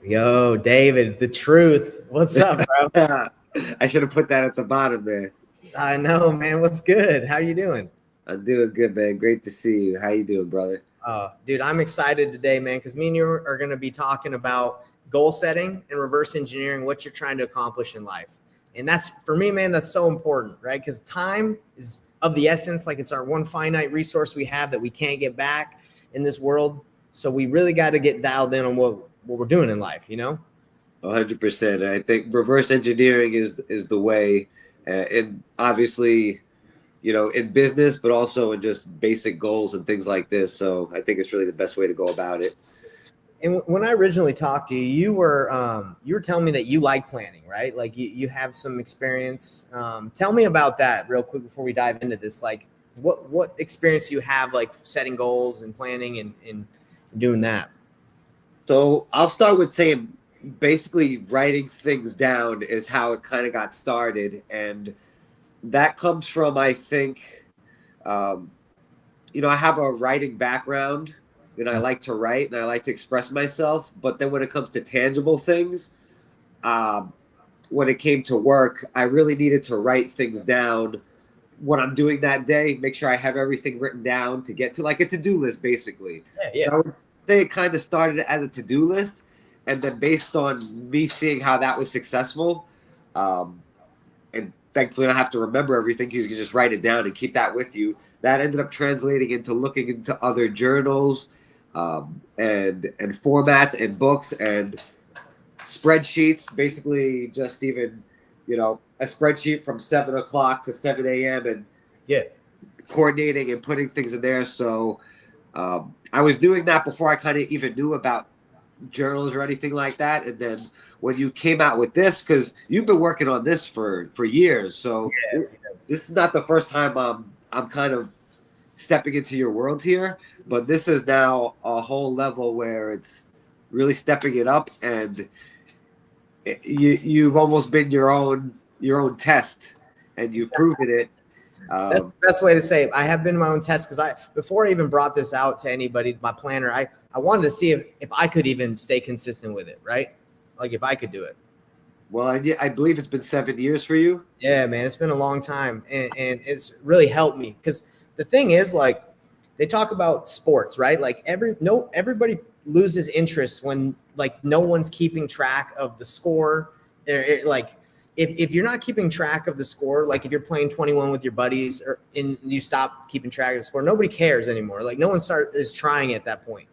Yo, David, the truth. What's up, bro? I should have put that at the bottom there. I know, man. What's good? How you doing? I'm doing good, man. Great to see you. How you doing, brother? Dude, I'm excited today, man, because me and you are going to be talking about goal setting and reverse engineering what you're trying to accomplish in life. And that's for me, man, that's so important, right? Because time is of the essence. Like it's our one finite resource we have that we can't get back in this world. So we really got to get dialed in on what we're doing in life, you know? 100%. I think reverse engineering is the way, and obviously, in business, but also in just basic goals and things like this. So I think it's really the best way to go about it. And when I originally talked to you, you were telling me that you like planning, right? Like you have some experience. Tell me about that real quick before we dive into this. Like what experience do you have like setting goals and planning and doing that? So I'll start with saying basically writing things down is how it kind of got started, and that comes from I think um, I have a writing background and I like to write and I like to express myself. But then when it comes to tangible things, um, when it came to work, I really needed to write things down. What I'm doing that day, make sure I have everything written down to get to like a to do list, basically. Yeah, So yeah. I would say it kind of started as a to do list. And then based on me seeing how that was successful, um, and thankfully I don't have to remember everything because you can just write it down and keep that with you. That ended up translating into looking into other journals, and formats and books and spreadsheets. Basically, just even a spreadsheet from 7 o'clock to 7 a.m. and Yeah. coordinating and putting things in there. So I was doing that before I kind of even knew about journals or anything like that. And then when you came out with this, because you've been working on this for years, so Yeah. this is not the first time I'm kind of stepping into your world here, but this is now a whole level where it's really stepping it up, and you've almost been your own test, and you've proven it. That's Um, the best way to say it. I have been my own test because before I even brought this out to anybody, my planner, I wanted to see if I could even stay consistent with it, right? Like if I could do it. well, I believe it's been 7 years for you. Yeah, man, it's been a long time, and it's really helped me because the thing is, like, they talk about sports, right? Like everybody loses interest when like no one's keeping track of the score. Like if you're not keeping track of the score, like if you're playing 21 with your buddies or you stop keeping track of the score, nobody cares anymore. Like no one is trying at that point.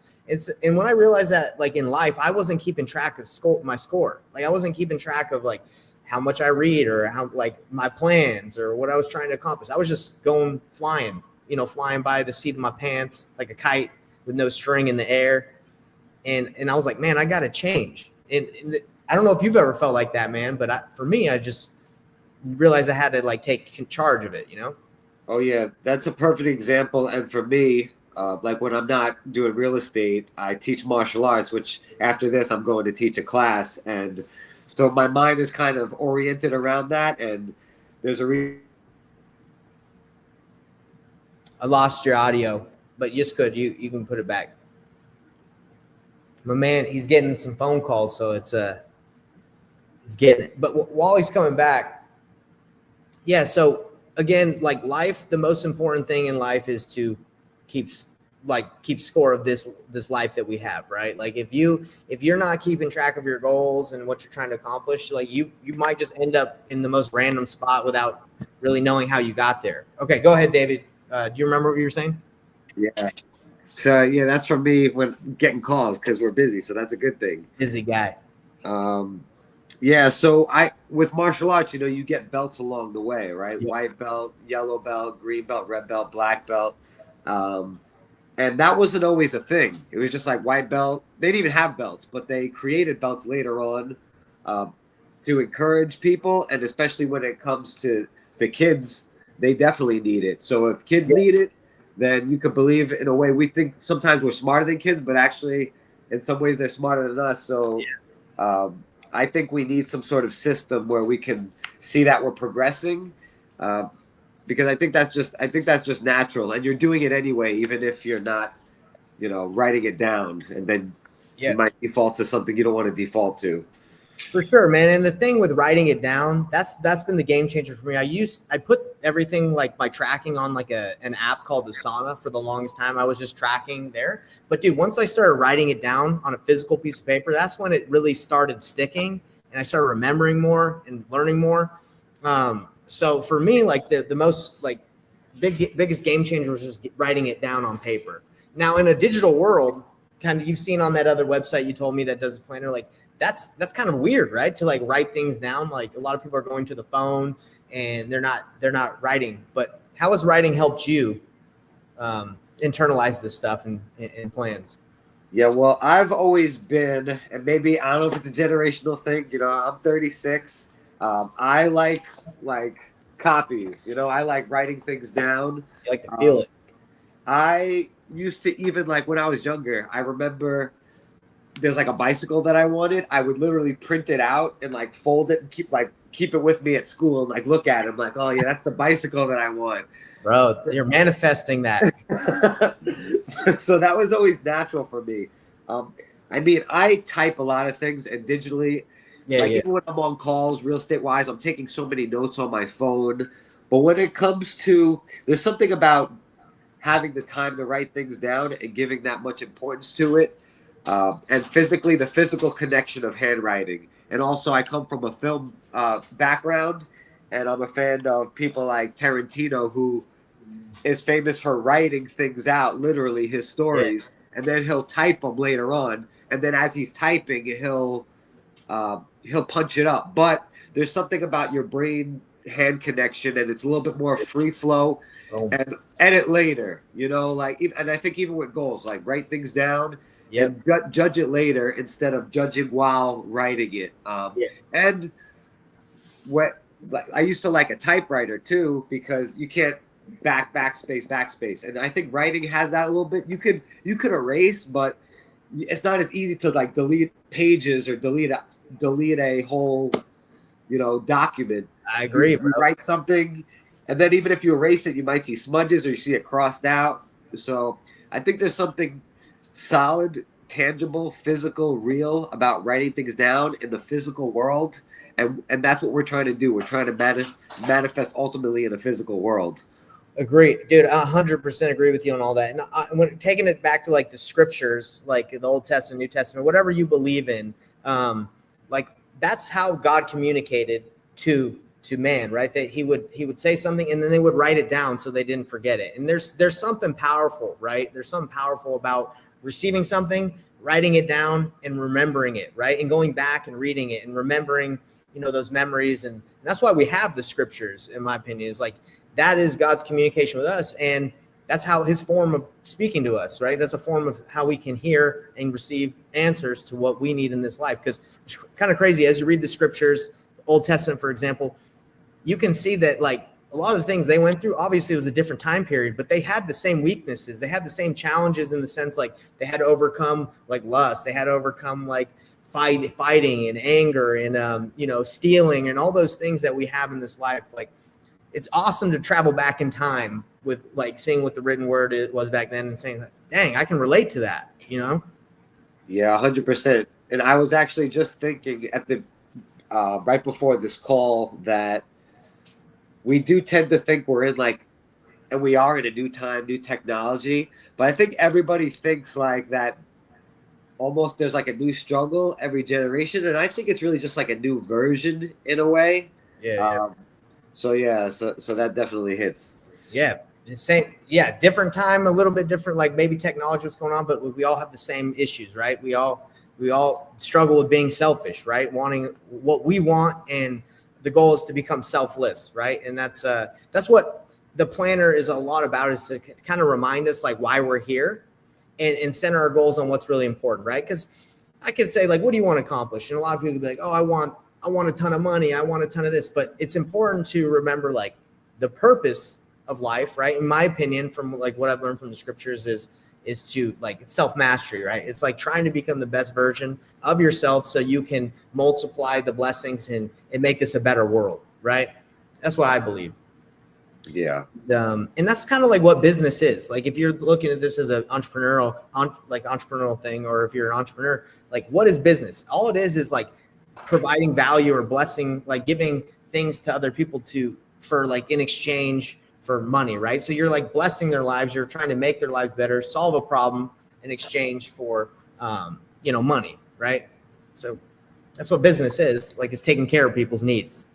And when I realized that, like in life, I wasn't keeping track of my score. Like I wasn't keeping track of like how much I read or how like my plans or what I was trying to accomplish. I was just going flying, flying by the seat of my pants like a kite with no string in the air. And I was like, man, I got to change. And I don't know if you've ever felt like that, man, but for me, I just realized I had to like take charge of it. Oh yeah, that's a perfect example. And for me, like when I'm not doing real estate, I teach martial arts. Which after this, I'm going to teach a class, and so my mind is kind of oriented around that. And there's a reason I lost your audio, but just good. You can put it back. My man, he's getting some phone calls, so he's getting it. But while he's coming back, yeah. So again, like life, the most important thing in life is to keep keep score of this life that we have, right? Like if you're not keeping track of your goals and what you're trying to accomplish, like you might just end up in the most random spot without really knowing how you got there. Okay, go ahead, David. Do you remember what you were saying? yeah. So yeah, that's from me when getting calls because we're busy. So that's a good thing. Busy guy. Um, yeah. So I with martial arts, you get belts along the way, right? Yeah. White belt, yellow belt, green belt, red belt, black belt. Um, and that wasn't always a thing. It was just like white belt. They didn't even have belts, but they created belts later on um, to encourage people, and especially when it comes to the kids, they definitely need it. So if kids Yeah. need it, then you could believe in a way we think sometimes we're smarter than kids, but actually, in some ways, they're smarter than us. So I think we need some sort of system where we can see that we're progressing. Uh, because I think that's just natural, and you're doing it anyway, even if you're not, writing it down. And then Yeah. You might default to something you don't want to default to. For sure, man. And the thing with writing it down, that's been the game changer for me. I put everything like my tracking on like an app called Asana for the longest time. I was just tracking there. But dude, once I started writing it down on a physical piece of paper, that's when it really started sticking and I started remembering more and learning more. So for me, like the most like biggest game changer was just writing it down on paper. Now in a digital world, kind of you've seen on that other website you told me that does a planner, like that's kind of weird, right? To like write things down. Like a lot of people are going to the phone and they're not writing. But how has writing helped you internalize this stuff and plans? Yeah, well, I've always been, and maybe I don't know if it's a generational thing. You know, I'm 36. I like copies. You know, I like writing things down. You like to feel it. I used to, even like when I was younger, I remember there's like a bicycle that I wanted. I would literally print it out and like fold it and keep it with me at school and like look at it. I'm like, oh yeah, that's the bicycle that I want. Bro, you're manifesting that. So that was always natural for me. I mean, I type a lot of things and digitally. Even when I'm on calls, real estate wise, I'm taking so many notes on my phone. But when it comes to, there's something about having the time to write things down and giving that much importance to it. And physically, the physical connection of handwriting. And also, I come from a film background, and I'm a fan of people like Tarantino, who is famous for writing things out, literally his stories, and then he'll type them later on. And then as he's typing, he'll punch it up. But there's something about your brain hand connection, and it's a little bit more free flow. And edit later, you know, like, and I think even with goals, like write things down. And judge it later instead of judging while writing it. And what I used to like a typewriter too, because you can't backspace. And I think writing has that a little bit. You could erase, but it's not as easy to like delete pages or delete a whole, you know, document. I agree. You write something, and then even if you erase it, you might see smudges or you see it crossed out. So I think there's something solid, tangible, physical, real about writing things down in the physical world, and that's what we're trying to do. We're trying to manifest ultimately in a physical world. Agree, dude. 100% agree with you on all that. And when taking it back to like the scriptures, like the Old Testament, New Testament, whatever you believe in, like that's how God communicated to man, right? That he would say something and then they would write it down so they didn't forget it. And there's something powerful, right? There's something powerful about receiving something, writing it down and remembering it, right? And going back and reading it and remembering, you know, those memories. And that's why we have the scriptures, in my opinion, is like, that is God's communication with us. And that's how his form of speaking to us, right? That's a form of how we can hear and receive answers to what we need in this life. Because it's kind of crazy as you read the scriptures, Old Testament, for example, you can see that like a lot of the things they went through, obviously it was a different time period, but they had the same weaknesses. They had the same challenges in the sense, like they had to overcome like lust. They had to overcome like fighting and anger and, you know, stealing and all those things that we have in this life. Like it's awesome to travel back in time with like seeing what the written word was back then and saying, dang, I can relate to that, you know? Yeah, 100%. And I was actually just thinking at the, right before this call that we do tend to think we're in like, and we are in a new time, new technology, but I think everybody thinks like that almost there's like a new struggle every generation. And I think it's really just like a new version in a way. So that definitely hits. Yeah. Same. Yeah. Different time, a little bit different, like maybe technology was going on, but we all have the same issues, right? We all struggle with being selfish, right? Wanting what we want. And the goal is to become selfless, right? And that's what the planner is a lot about, is to kind of remind us like why we're here and center our goals on what's really important, right? Because I could say like, what do you want to accomplish? And a lot of people would be like, oh, I want a ton of money. I want a ton of this. But it's important to remember like the purpose of life, right? In my opinion, from like what I've learned from the scriptures is to like self-mastery, right? It's like trying to become the best version of yourself so you can multiply the blessings and make this a better world, right? That's what I believe. Yeah. And that's kind of like what business is. Like if you're looking at this as an entrepreneurial thing, or if you're an entrepreneur, like what is business? All it is like providing value or blessing, like giving things to other people for like in exchange for money, right? So you're like blessing their lives. You're trying to make their lives better, solve a problem in exchange for, money, right? So that's what business is. Like it's taking care of people's needs.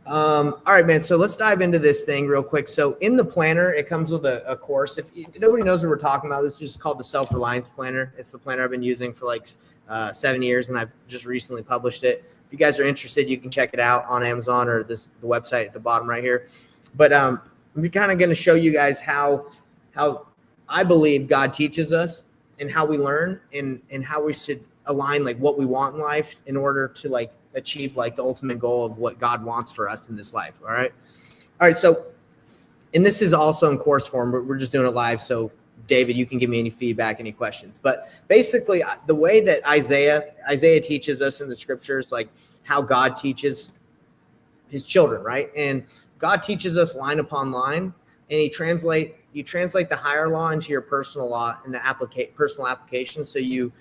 All right, man. So let's dive into this thing real quick. So in the planner, it comes with a course. If nobody knows what we're talking about, this is just called the Self-Reliance Planner. It's the planner I've been using for like 7 years, and I've just recently published it. If you guys are interested, you can check it out on Amazon or the website at the bottom right here. But I'm kind of going to show you guys how I believe God teaches us and how we learn and how we should align like what we want in life in order to like achieve like the ultimate goal of what God wants for us in this life. All right. So, and this is also in course form, but we're just doing it live. So David, you can give me any feedback, any questions, but basically the way that Isaiah teaches us in the scriptures, like how God teaches his children, right? And God teaches us line upon line, and you translate the higher law into your personal law and the personal application. So you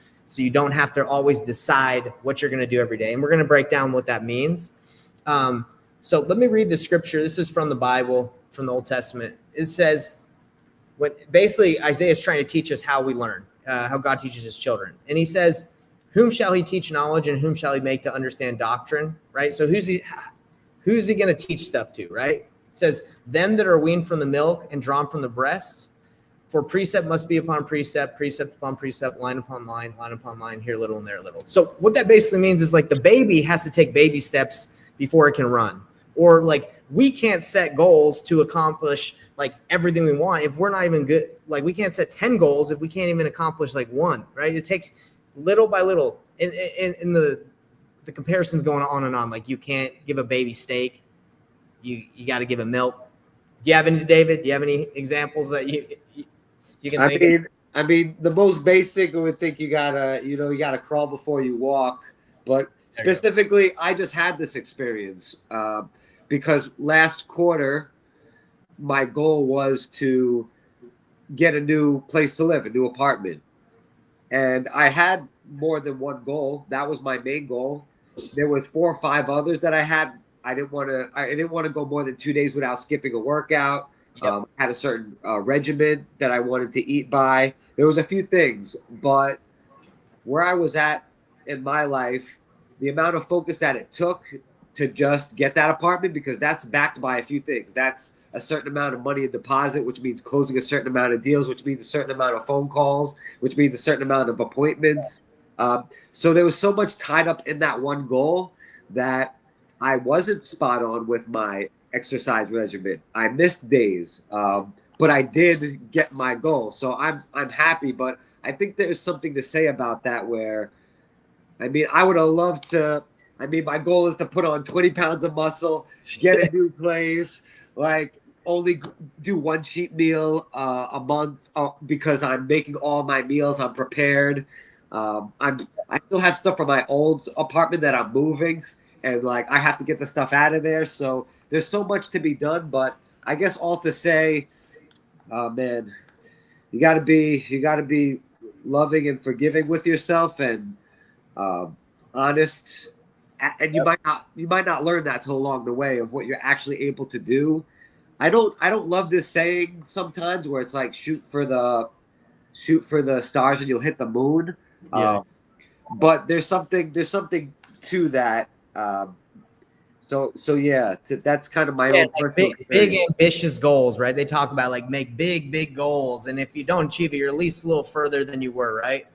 don't have to always decide what you're going to do every day. And we're going to break down what that means. So let me read the scripture. This is from the Bible, from the Old Testament. It says, basically Isaiah is trying to teach us how we learn, how God teaches his children. And he says, whom shall he teach knowledge, and whom shall he make to understand doctrine? Right? So who's he going to teach stuff to, right? It says, them that are weaned from the milk and drawn from the breasts. For precept must be upon precept, precept upon precept, line upon line upon line, here little and there little. So what that basically means is like the baby has to take baby steps before it can run. Or like we can't set goals to accomplish like everything we want if we're not even good. Like we can't set 10 goals if we can't even accomplish like one, right? It takes little by little. And the comparison's going on and on. Like you can't give a baby steak. You got to give it milk. Do you have any, David? Do you have any examples that you can think I mean, the most basic, I would think you gotta crawl before you walk. But specifically, I just had this experience because last quarter, my goal was to get a new place to live, a new apartment. And I had more than one goal. That was my main goal. There was 4 or 5 others that I had. I didn't want to go more than 2 days without skipping a workout. Yep. Had a certain regimen that I wanted to eat by. There was a few things, but where I was at in my life, the amount of focus that it took to just get that apartment, because that's backed by a few things. That's a certain amount of money in deposit, which means closing a certain amount of deals, which means a certain amount of phone calls, which means a certain amount of appointments. So there was so much tied up in that one goal that I wasn't spot on with my exercise regimen. I missed days, but I did get my goal. So I'm happy, but I think there's something to say about that where, I mean, I would have loved to, my goal is to put on 20 pounds of muscle, get a new place, like only do one cheat meal a month because I'm making all my meals. I'm prepared. I still have stuff from my old apartment that I'm moving, and like I have to get the stuff out of there. So there's so much to be done, but I guess all to say, man, you gotta be loving and forgiving with yourself and honest. And you might not learn that till along the way of what you're actually able to do. I don't love this saying sometimes where it's like shoot for the stars and you'll hit the moon. Yeah. But there's something to that. So yeah, that's kind of my own like personal big ambitious goals, right? They talk about like make big goals, and if you don't achieve it, you're at least a little further than you were, right?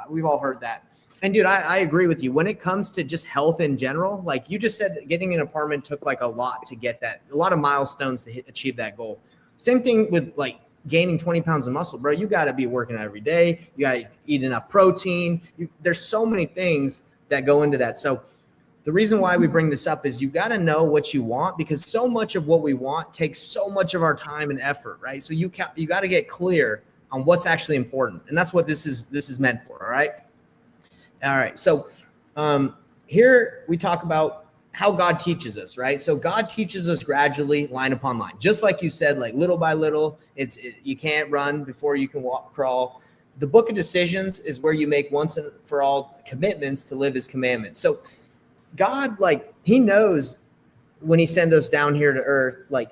We've all heard that. And dude, I agree with you. When it comes to just health in general, like you just said, getting an apartment took like a lot to get that, a lot of milestones to achieve that goal. Same thing with like gaining 20 pounds of muscle, bro. You got to be working out every day. You got to eat enough protein. There's so many things that go into that. So the reason why we bring this up is you got to know what you want, because so much of what we want takes so much of our time and effort, right? So you got to get clear on what's actually important. And that's what this is meant for. All right. So here we talk about how God teaches us, right? So God teaches us gradually, line upon line, just like you said, like little by little. You can't run before you can walk, crawl. The book of decisions is where you make once and for all commitments to live his commandments. So God, like, he knows when he sent us down here to earth, like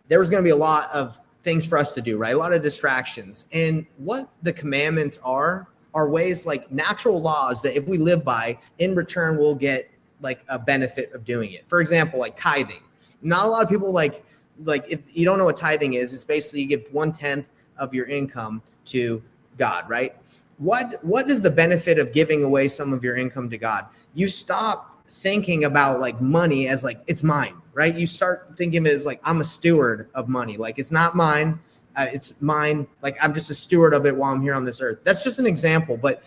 there was going to be a lot of things for us to do, right? A lot of distractions. And what the commandments are ways, like natural laws that if we live by, in return, we'll get like a benefit of doing it. For example, like tithing. Not a lot of people like if you don't know what tithing is, it's basically you give 1/10 of your income to God, right? What is the benefit of giving away some of your income to God? You stop thinking about like money as like it's mine, right? You start thinking of it as like I'm a steward of money. Like it's not mine, it's mine. Like I'm just a steward of it while I'm here on this earth. That's just an example, but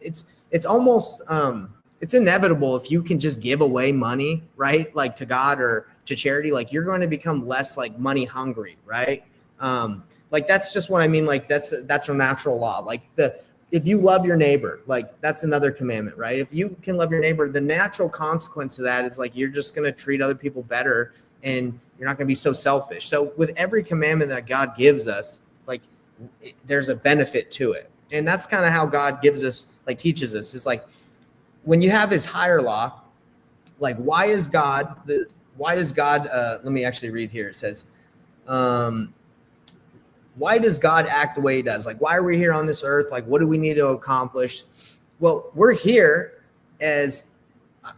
it's almost it's inevitable if you can just give away money, right? Like to God or to charity, like you're going to become less like money hungry, right? Like that's just what I mean. Like that's a natural law. Like if you love your neighbor, like that's another commandment, right? If you can love your neighbor, the natural consequence of that is like you're just going to treat other people better and you're not going to be so selfish. So with every commandment that God gives us, like there's a benefit to it. And that's kind of how God gives us, like teaches us. It's like when you have his higher law, like why does God, let me actually read here. It says, why does God act the way he does? Like, why are we here on this earth? Like, what do we need to accomplish? Well, we're here as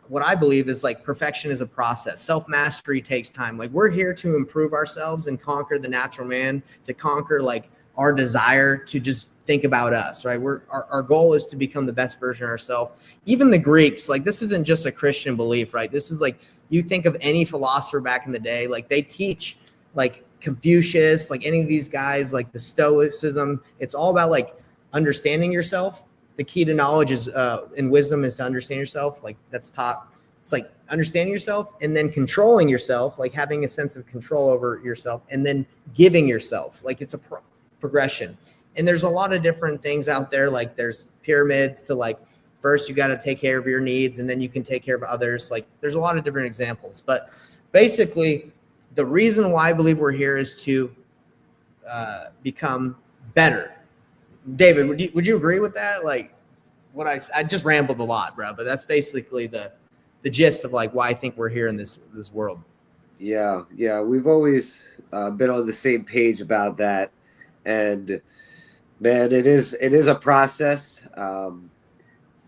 what I believe is like perfection is a process. Self-mastery takes time. Like we're here to improve ourselves and conquer the natural man, to conquer like our desire to just think about us, right? Our goal is to become the best version of ourselves. Even the Greeks, like this isn't just a Christian belief, right? This is like, you think of any philosopher back in the day, like they teach like Confucius, like any of these guys, like the Stoicism, it's all about like understanding yourself. The key to knowledge is and wisdom is to understand yourself. Like that's taught. It's like understanding yourself and then controlling yourself, like having a sense of control over yourself, and then giving yourself. Like it's a progression. And there's a lot of different things out there. Like there's pyramids to like, first you got to take care of your needs and then you can take care of others. Like there's a lot of different examples, but basically the reason why I believe we're here is to become better. David, would you agree with that? Like what I just rambled a lot, bro, but that's basically the gist of like why I think we're here in this world. Yeah. We've always been on the same page about that, and man, it is a process,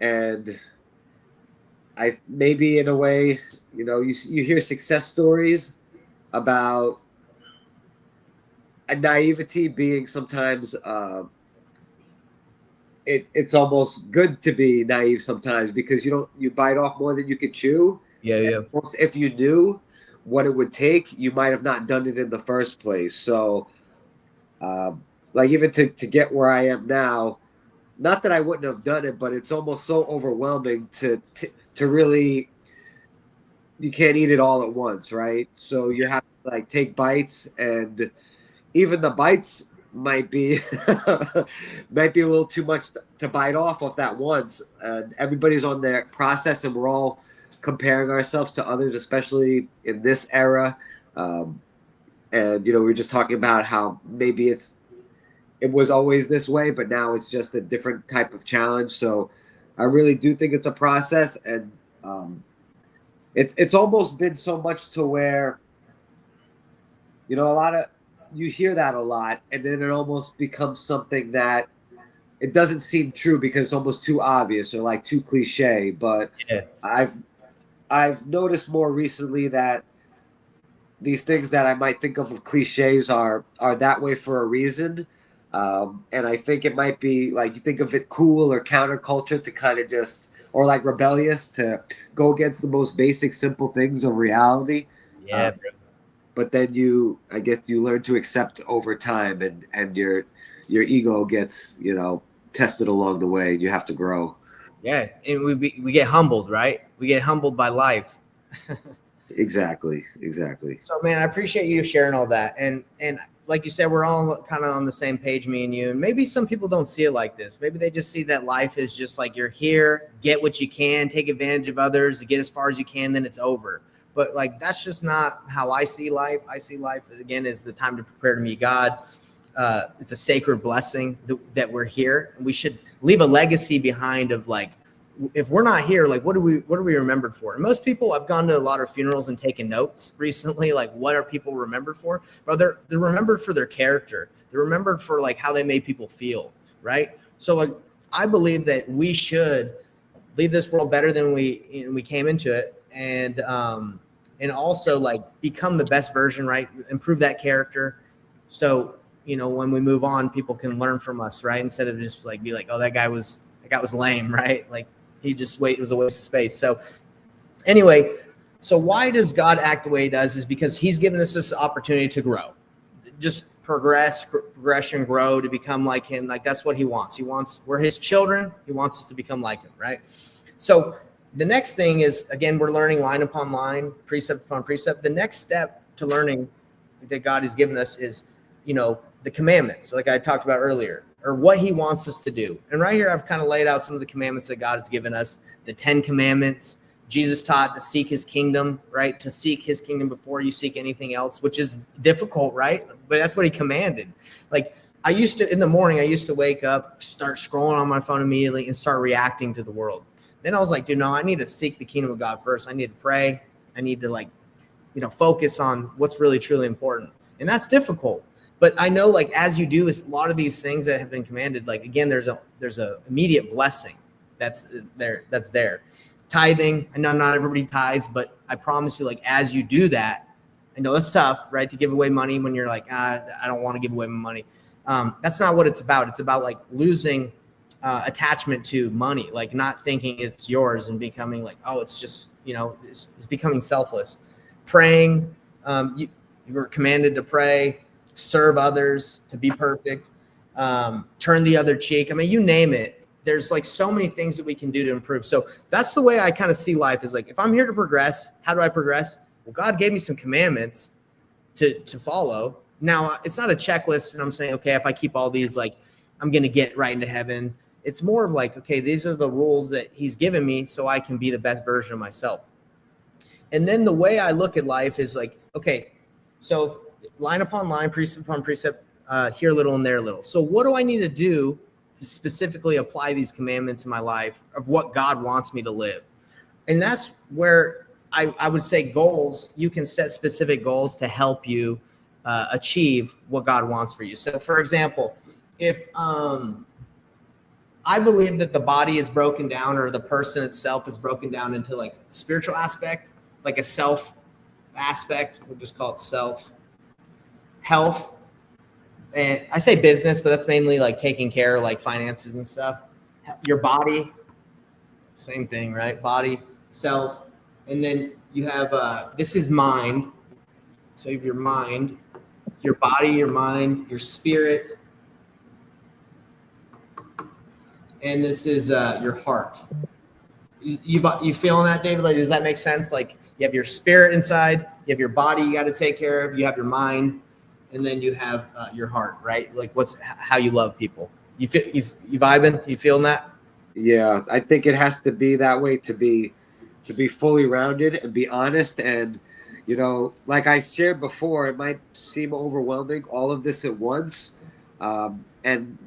and I maybe in a way, you hear success stories about a naivety being sometimes it's almost good to be naive sometimes because you bite off more than you can chew. Yeah. If you knew what it would take, you might have not done it in the first place. So like even to get where I am now, not that I wouldn't have done it, but it's almost so overwhelming to really, you can't eat it all at once, right? So you have to like take bites, and even the bites might be a little too much to bite off that once. And everybody's on their process, and we're all comparing ourselves to others, especially in this era. And we were just talking about how maybe it was always this way, but now it's just a different type of challenge. So I really do think it's a process, and it's almost been so much to where, you hear that a lot, and then it almost becomes something that it doesn't seem true because it's almost too obvious or like too cliche. But Yeah. I've noticed more recently that these things that I might think of cliches are that way for a reason. And I think it might be like you think of it cool or counterculture to kind of just, or like rebellious to go against the most basic, simple things of reality. Yeah, bro. But then I guess you learn to accept over time, and your ego gets, tested along the way. You have to grow. Yeah, and we get humbled, right? We get humbled by life. Exactly. So, man, I appreciate you sharing all that. And like you said, we're all kind of on the same page, me and you. And maybe some people don't see it like this. Maybe they just see that life is just like you're here, get what you can, take advantage of others, get as far as you can, then it's over, But like, that's just not how I see life. I see life again as the time to prepare to meet God. It's a sacred blessing that we're here. We should leave a legacy behind of like, if we're not here, like what are we remembered for? And most people, I've gone to a lot of funerals and taken notes recently, like what are people remembered for? Bro, they're remembered for their character. They're remembered for like how they made people feel, right? So like, I believe that we should leave this world better than we came into it, and also like become the best version, right? Improve that character. So, when we move on, people can learn from us, right? Instead of just like be like, oh, that guy was lame, right? Like it was a waste of space. So anyway, so why does God act the way he does is because he's given us this opportunity to grow, just progression, grow, to become like him. Like that's what he wants. We're his children. He wants us to become like him, right? So the next thing is, again, we're learning line upon line, precept upon precept. The next step to learning that God has given us is, the commandments, like I talked about earlier, or what he wants us to do. And right here, I've kind of laid out some of the commandments that God has given us, the 10 commandments. Jesus taught to seek his kingdom, right? To seek his kingdom before you seek anything else, which is difficult, right? But that's what he commanded. Like in the morning, I used to wake up, start scrolling on my phone immediately and start reacting to the world. Then I was like, dude, no, I need to seek the kingdom of God first. I need to pray. I need to focus on what's really, truly important. And that's difficult. But I know, like, as you do, is a lot of these things that have been commanded, like, again, there's a immediate blessing that's there. Tithing, I know not everybody tithes, but I promise you, like, as you do that, I know it's tough, right, to give away money when you're like, I don't want to give away my money. That's not what it's about. It's about, like, losing attachment to money, like not thinking it's yours and becoming like, oh, it's just, it's becoming selfless. Praying, you were commanded to pray, serve others, to be perfect, turn the other cheek. I mean, you name it. There's like so many things that we can do to improve. So that's the way I kind of see life, is like, if I'm here to progress, how do I progress? Well, God gave me some commandments to follow. Now, it's not a checklist and I'm saying, okay, if I keep all these, like, I'm going to get right into heaven. It's more of like, okay, these are the rules that he's given me so I can be the best version of myself. And then the way I look at life is like, okay, so line upon line, precept upon precept, here a little and there a little. So what do I need to do to specifically apply these commandments in my life of what God wants me to live? And that's where I would say goals, you can set specific goals to help you achieve what God wants for you. So for example, if I believe that the body is broken down, or the person itself is broken down into like a spiritual aspect, like a self aspect, we'll just call it self, health, and I say business, but that's mainly like taking care of like finances and stuff. Your body, same thing, right? Body, self, and then you have this is mind. So you have your mind, your body, your mind, your spirit, and this is your heart. You feeling that, David? Like, does that make sense? Like, you have your spirit inside, you have your body you got to take care of, you have your mind, and then you have your heart, right? Like, how you love people. You vibing? You feeling that? Yeah, I think it has to be that way to be fully rounded and be honest. And like I shared before, it might seem overwhelming, all of this at once, and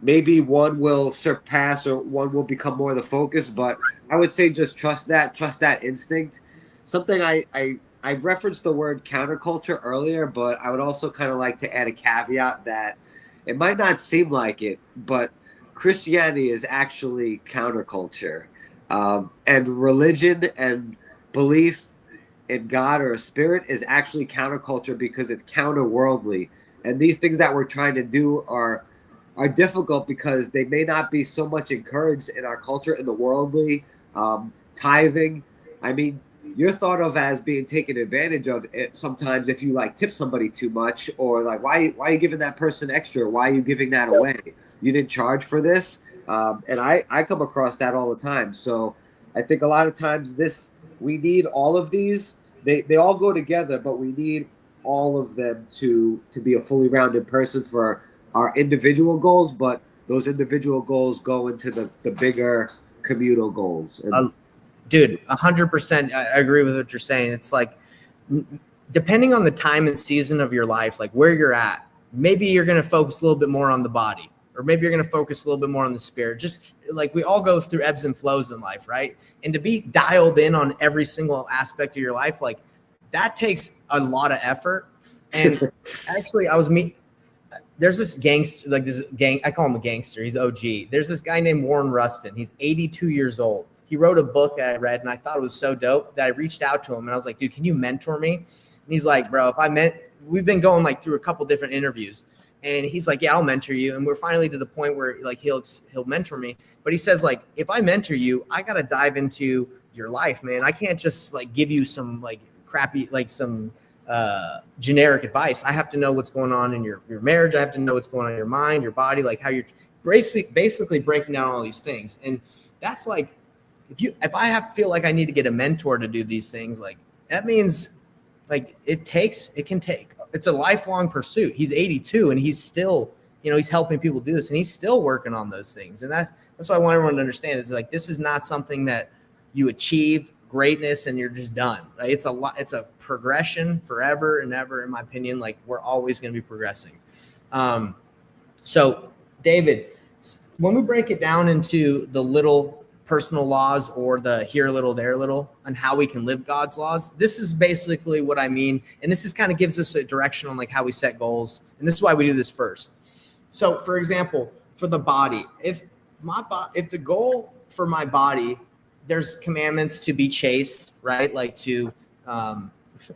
maybe one will surpass or one will become more the focus. But I would say just trust that instinct. Something I referenced the word counterculture earlier, but I would also kind of like to add a caveat that it might not seem like it, but Christianity is actually counterculture, and religion and belief in God or a spirit is actually counterculture because it's counterworldly. And these things that we're trying to do are difficult because they may not be so much encouraged in our culture, in the worldly. Tithing, I mean, you're thought of as being taken advantage of it sometimes if you like tip somebody too much, or like, why are you giving that person extra? Why are you giving that away? You didn't charge for this. And I come across that all the time. So I think a lot of times we need all of these. They all go together, but we need all of them to be a fully rounded person for our individual goals, but those individual goals go into the bigger communal goals. And Dude, 100%. I agree with what you're saying. It's like, depending on the time and season of your life, like where you're at, maybe you're going to focus a little bit more on the body, or maybe you're going to focus a little bit more on the spirit. Just like we all go through ebbs and flows in life, right? And to be dialed in on every single aspect of your life, like that takes a lot of effort. And actually, there's this gangster, like this gang, I call him a gangster. He's OG. There's this guy named Warren Rustin. He's 82 years old. He wrote a book that I read, and I thought it was so dope that I reached out to him, and I was like, dude, can you mentor me? And he's like, bro, we've been going like through a couple different interviews, and he's like, yeah, I'll mentor you. And we're finally to the point where like he'll mentor me. But he says, like, if I mentor you, I got to dive into your life, man. I can't just like give you some like crappy, like some generic advice. I have to know what's going on in your marriage. I have to know what's going on in your mind, your body, like how you're basically breaking down all these things. And that's like, if I feel like I need to get a mentor to do these things, like that means like it's a lifelong pursuit. He's 82 and he's still, he's helping people do this, and he's still working on those things. And that's what I want everyone to understand is like, this is not something that you achieve greatness and you're just done, right? It's a progression forever and ever, in my opinion. Like we're always going to be progressing. So David, when we break it down into the little personal laws or the here a little, there a little, and how we can live God's laws, this is basically what I mean. And this is kind of gives us a direction on like how we set goals. And this is why we do this first. So for example, for the body, if the goal for my body, there's commandments to be chaste, right? Like to,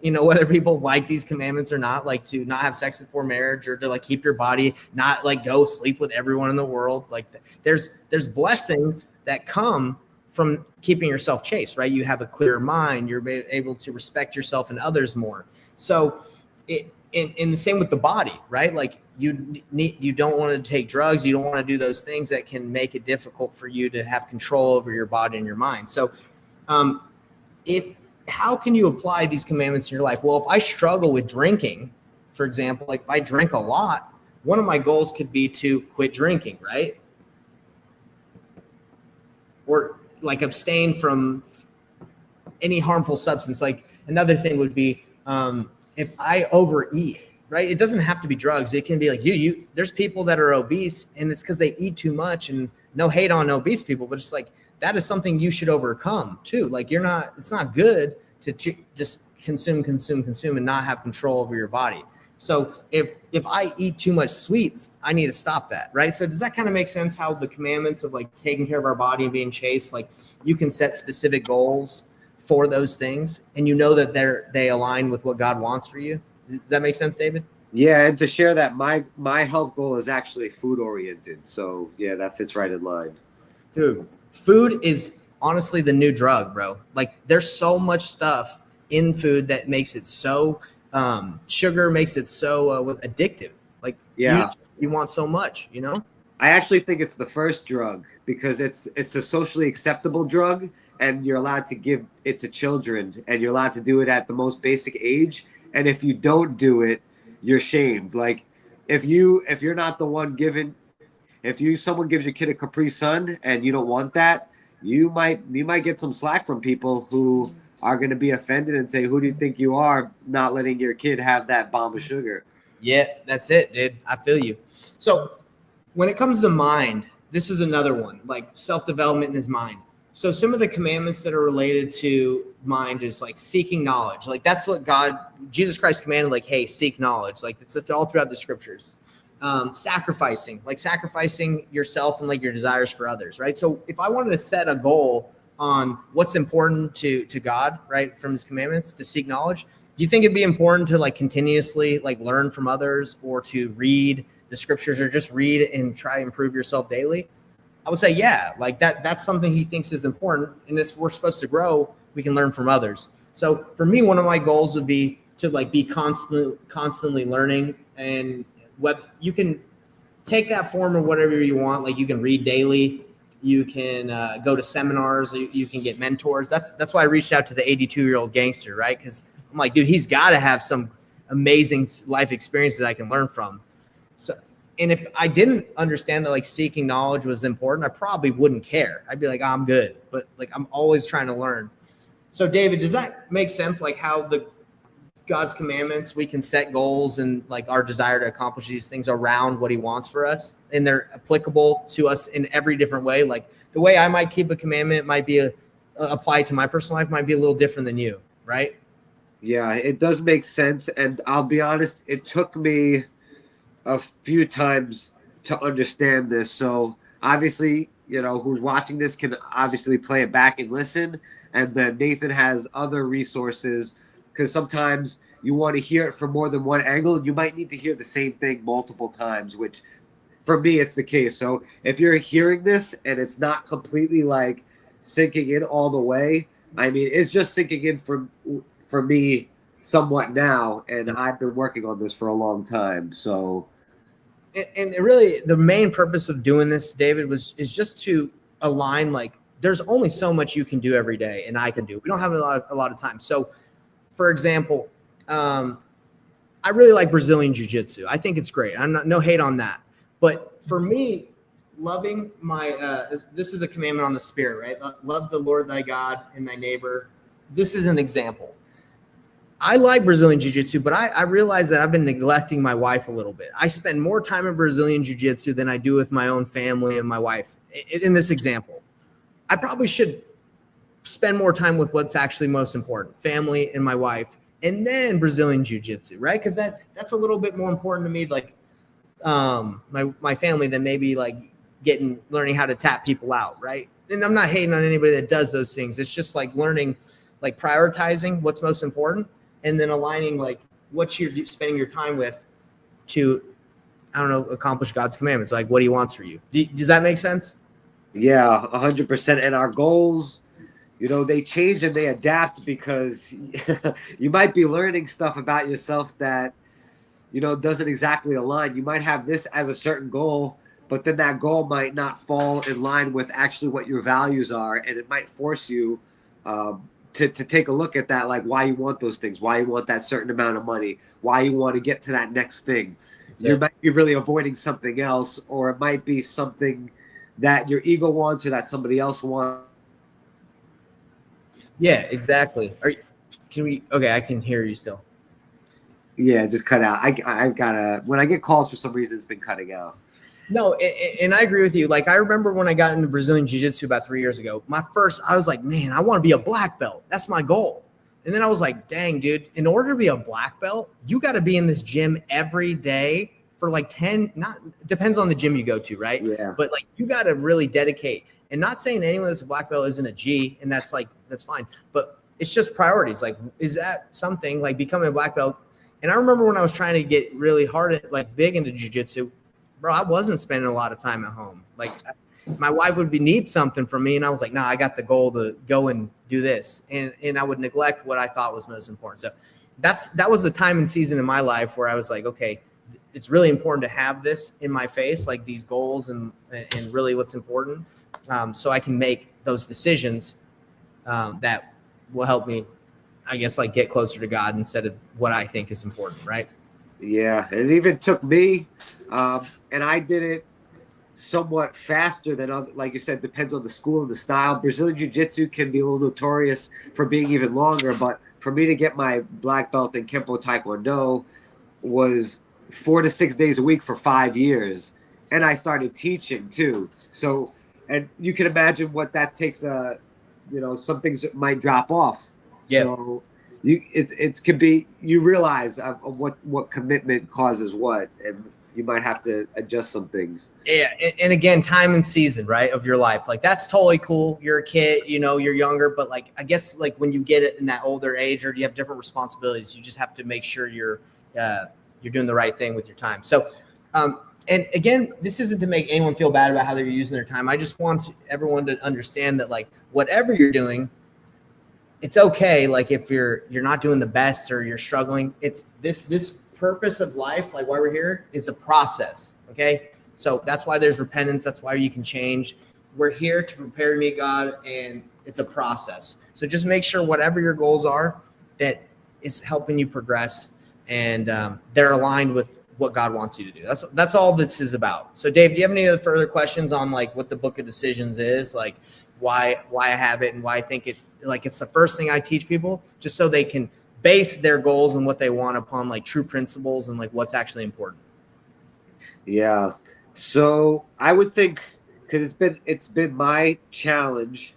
whether people like these commandments or not, like to not have sex before marriage, or to like keep your body, not like go sleep with everyone in the world. Like there's blessings that come from keeping yourself chaste, right? You have a clear mind. You're able to respect yourself and others more. So in the same with the body, right? Like you don't want to take drugs. You don't want to do those things that can make it difficult for you to have control over your body and your mind. So how can you apply these commandments in your life? Well, if I struggle with drinking, for example, like if I drink a lot, one of my goals could be to quit drinking, right? Or like abstain from any harmful substance. Like another thing would be if I overeat, right? It doesn't have to be drugs. It can be like there's people that are obese and it's because they eat too much, and no hate on obese people, but it's like, that is something you should overcome too. Like it's not good to just consume and not have control over your body. So if I eat too much sweets, I need to stop that, right? So does that kind of make sense how the commandments of like taking care of our body and being chaste, like you can set specific goals for those things, and that they align with what God wants for you? Does that make sense, David? Yeah, and to share that my health goal is actually food oriented. So yeah, that fits right in line. Dude, food is honestly the new drug, bro. Like there's so much stuff in food that makes it so sugar makes it so addictive. Like yeah, you want so much, I actually think it's the first drug because it's a socially acceptable drug, and you're allowed to give it to children, and you're allowed to do it at the most basic age. And if you don't do it, you're shamed. Like if you're not the one giving, someone gives your kid a Capri Sun and you don't want that, you might get some slack from people who are going to be offended and say, who do you think you are not letting your kid have that bomb of sugar? Yeah, that's it, dude. I feel you. So when it comes to mind, this is another one, like self-development in his mind. So some of the commandments that are related to mind is like seeking knowledge. Like that's what Jesus Christ commanded, like, hey, seek knowledge. Like it's all throughout the scriptures. Sacrificing yourself and like your desires for others, right? So if I wanted to set a goal on what's important to God, right, from his commandments, to seek knowledge, do you think it'd be important to like continuously like learn from others, or to read the scriptures, or just read and try to improve yourself daily? I would say, yeah, like that's something he thinks is important. And if we're supposed to grow, we can learn from others. So for me, one of my goals would be to like be constantly learning, and what you can take that form of whatever you want. Like you can read daily, you can go to seminars, you can get mentors. That's why I reached out to the 82-year-old gangster, right? Because I'm like, dude, he's got to have some amazing life experiences I can learn from. And if I didn't understand that like seeking knowledge was important, I probably wouldn't care. I'd be like, oh, I'm good. But like, I'm always trying to learn. So David, does that make sense? Like how the God's commandments, we can set goals and like our desire to accomplish these things around what he wants for us. And they're applicable to us in every different way. Like the way I might keep a commandment might be applied to my personal life might be a little different than you, right? Yeah, it does make sense. And I'll be honest, it took me a few times to understand this. So obviously, who's watching this can obviously play it back and listen. And then Nathan has other resources, because sometimes you want to hear it from more than one angle, and you might need to hear the same thing multiple times, which for me, it's the case. So if you're hearing this and it's not completely like sinking in all the way, I mean, it's just sinking in for me somewhat now, and I've been working on this for a long time. So, and really, the main purpose of doing this, David, is just to align. Like, there's only so much you can do every day, and I can do. We don't have a lot of time. So, for example, I really like Brazilian Jiu-Jitsu. I think it's great. No hate on that. But for me, loving my this is a commandment on the spirit, right? Love the Lord thy God and thy neighbor. This is an example. I like Brazilian Jiu-Jitsu, but I realize that I've been neglecting my wife a little bit. I spend more time in Brazilian Jiu-Jitsu than I do with my own family and my wife. In this example, I probably should spend more time with what's actually most important, family and my wife, and then Brazilian Jiu-Jitsu, right? Because that's a little bit more important to me, like my family, than maybe like learning how to tap people out, right? And I'm not hating on anybody that does those things. It's just like learning, like prioritizing what's most important, and then aligning like what you're spending your time with to, I don't know, accomplish God's commandments, like what he wants for you. Does that make sense? Yeah, 100%. And our goals, they change and they adapt, because you might be learning stuff about yourself that, doesn't exactly align. You might have this as a certain goal, but then that goal might not fall in line with actually what your values are. And it might force you to take a look at that, like why you want those things, why you want that certain amount of money, why you want to get to that next thing. You might be really avoiding something else, or it might be something that your ego wants or that somebody else wants. Yeah, exactly. Okay, I can hear you still. Yeah, just cut out. I've gotta, when I get calls for some reason, it's been cutting out. No, and I agree with you. Like, I remember when I got into Brazilian Jiu-Jitsu about 3 years ago, I was like, man, I want to be a black belt. That's my goal. And then I was like, dang, dude, in order to be a black belt, you got to be in this gym every day for like 10, depends on the gym you go to, right? Yeah. But like, you got to really dedicate. And not saying anyone that's a black belt isn't a G, and that's fine. But it's just priorities. Like, is that something like becoming a black belt? And I remember when I was trying to get really hard like big into jiu-jitsu, bro, I wasn't spending a lot of time at home. Like, my wife would need something from me, and I was like, nah, I got the goal to go and do this. And I would neglect what I thought was most important. So that was the time and season in my life where I was like, okay, it's really important to have this in my face, like these goals and really what's important, so I can make those decisions that will help me, I guess, like get closer to God instead of what I think is important, right? Yeah, and it even took me, and I did it somewhat faster than other, like you said, depends on the school and the style. Brazilian Jiu-Jitsu can be a little notorious for being even longer, but for me to get my black belt in Kempo Taekwondo was 4 to 6 days a week for 5 years, and I started teaching too. So, and you can imagine what that takes. Some things might drop off. Yeah. So it could be, you realize what commitment causes what, and you might have to adjust some things. Yeah, and again, time and season, right, of your life. Like, that's totally cool. You're a kid, you're younger, but like, I guess like when you get it in that older age, or you have different responsibilities, you just have to make sure you're doing the right thing with your time. So, and again, this isn't to make anyone feel bad about how they're using their time. I just want everyone to understand that, like, whatever you're doing, it's okay. Like, if you're not doing the best or you're struggling, it's this purpose of life, like why we're here, is a process. Okay, so that's why there's repentance. That's why you can change. We're here to prepare to meet God, and it's a process. So just make sure whatever your goals are, that it's helping you progress, and they're aligned with what God wants you to do. That's all this is about. So Dave, do you have any other further questions on like what the Book of Decisions is, like why I have it and why I think it's the first thing I teach people, just so they can base their goals and what they want upon like true principles and like what's actually important? Yeah. So I would think, because it's been my challenge,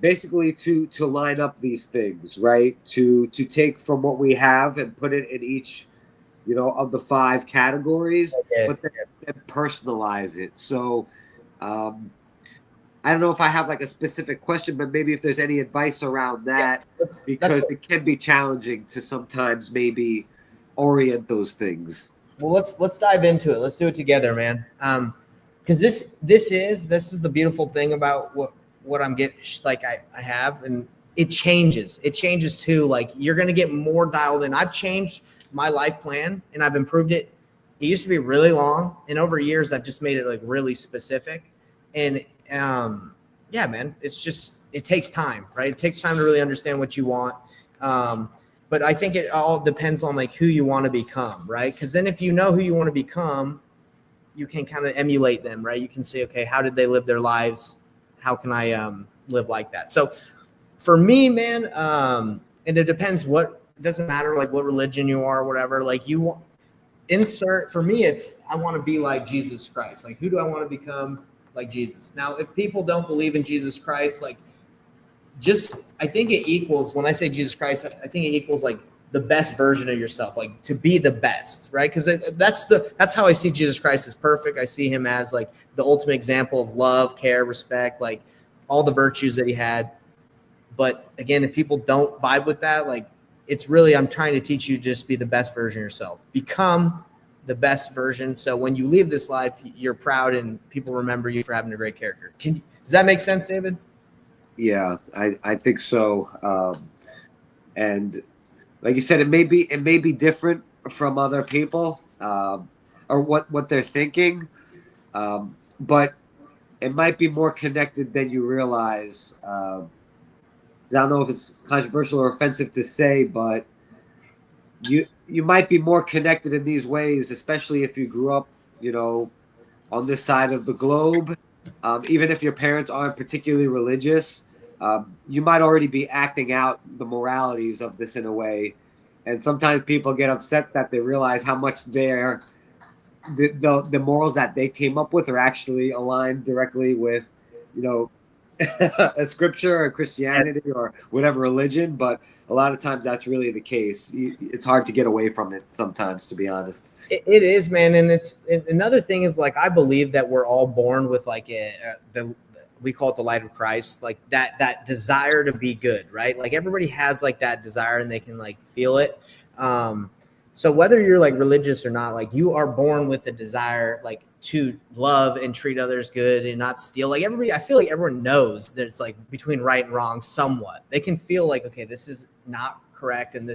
basically to line up these things, right? To take from what we have and put it in each, of the 5 categories, Okay. but then personalize it. So I don't know if I have like a specific question, but maybe if there's any advice around that, because it can be challenging to sometimes maybe orient those things. Well, let's dive into it. Let's do it together, man. Because this is the beautiful thing about what I'm getting, like I have, and it changes. It changes too. Like you're gonna get more dialed in. I've changed my life plan and I've improved it. It used to be really long, and over years I've just made it like really specific. And yeah, man, it takes time, right? It takes time to really understand what you want. But I think it all depends on like who you want to become, right? Because then if you know who you want to become, you can kind of emulate them, right? You can say, okay, how did they live their lives? How can I live like that? So for me, man, and it depends it doesn't matter like what religion you are, or whatever. Like for me, I want to be like Jesus Christ. Like who do I want to become like Jesus? Now, if people don't believe in Jesus Christ, like I think it equals, when I say Jesus Christ, I think it equals like the best version of yourself, like to be the best, right? Because that's how I see Jesus Christ as perfect. I see him as like the ultimate example of love, care, respect, like all the virtues that he had. But again, if people don't vibe with that, like it's really, I'm trying to teach you just be the best version of yourself. Become the best version. So when you leave this life, you're proud and people remember you for having a great character. Does that make sense, David? Yeah, I think so. And like you said, it may be different from other people, or what they're thinking, but it might be more connected than you realize. I don't know if it's controversial or offensive to say, but you might be more connected in these ways, especially if you grew up, on this side of the globe. Even if your parents aren't particularly religious, you might already be acting out the moralities of this in a way. And sometimes people get upset that they realize how much the morals that they came up with are actually aligned directly with, a scripture or Christianity or whatever religion. But a lot of times that's really the case. It's hard to get away from it sometimes, to be honest. It is, man. And another thing is like, I believe that we're all born with like we call it the light of Christ, like that desire to be good, right? Like everybody has like that desire and they can like feel it. So whether you're like religious or not, like you are born with the desire, like to love and treat others good and not steal. Like I feel like everyone knows that it's like between right and wrong somewhat. They can feel like, okay, this is not correct. And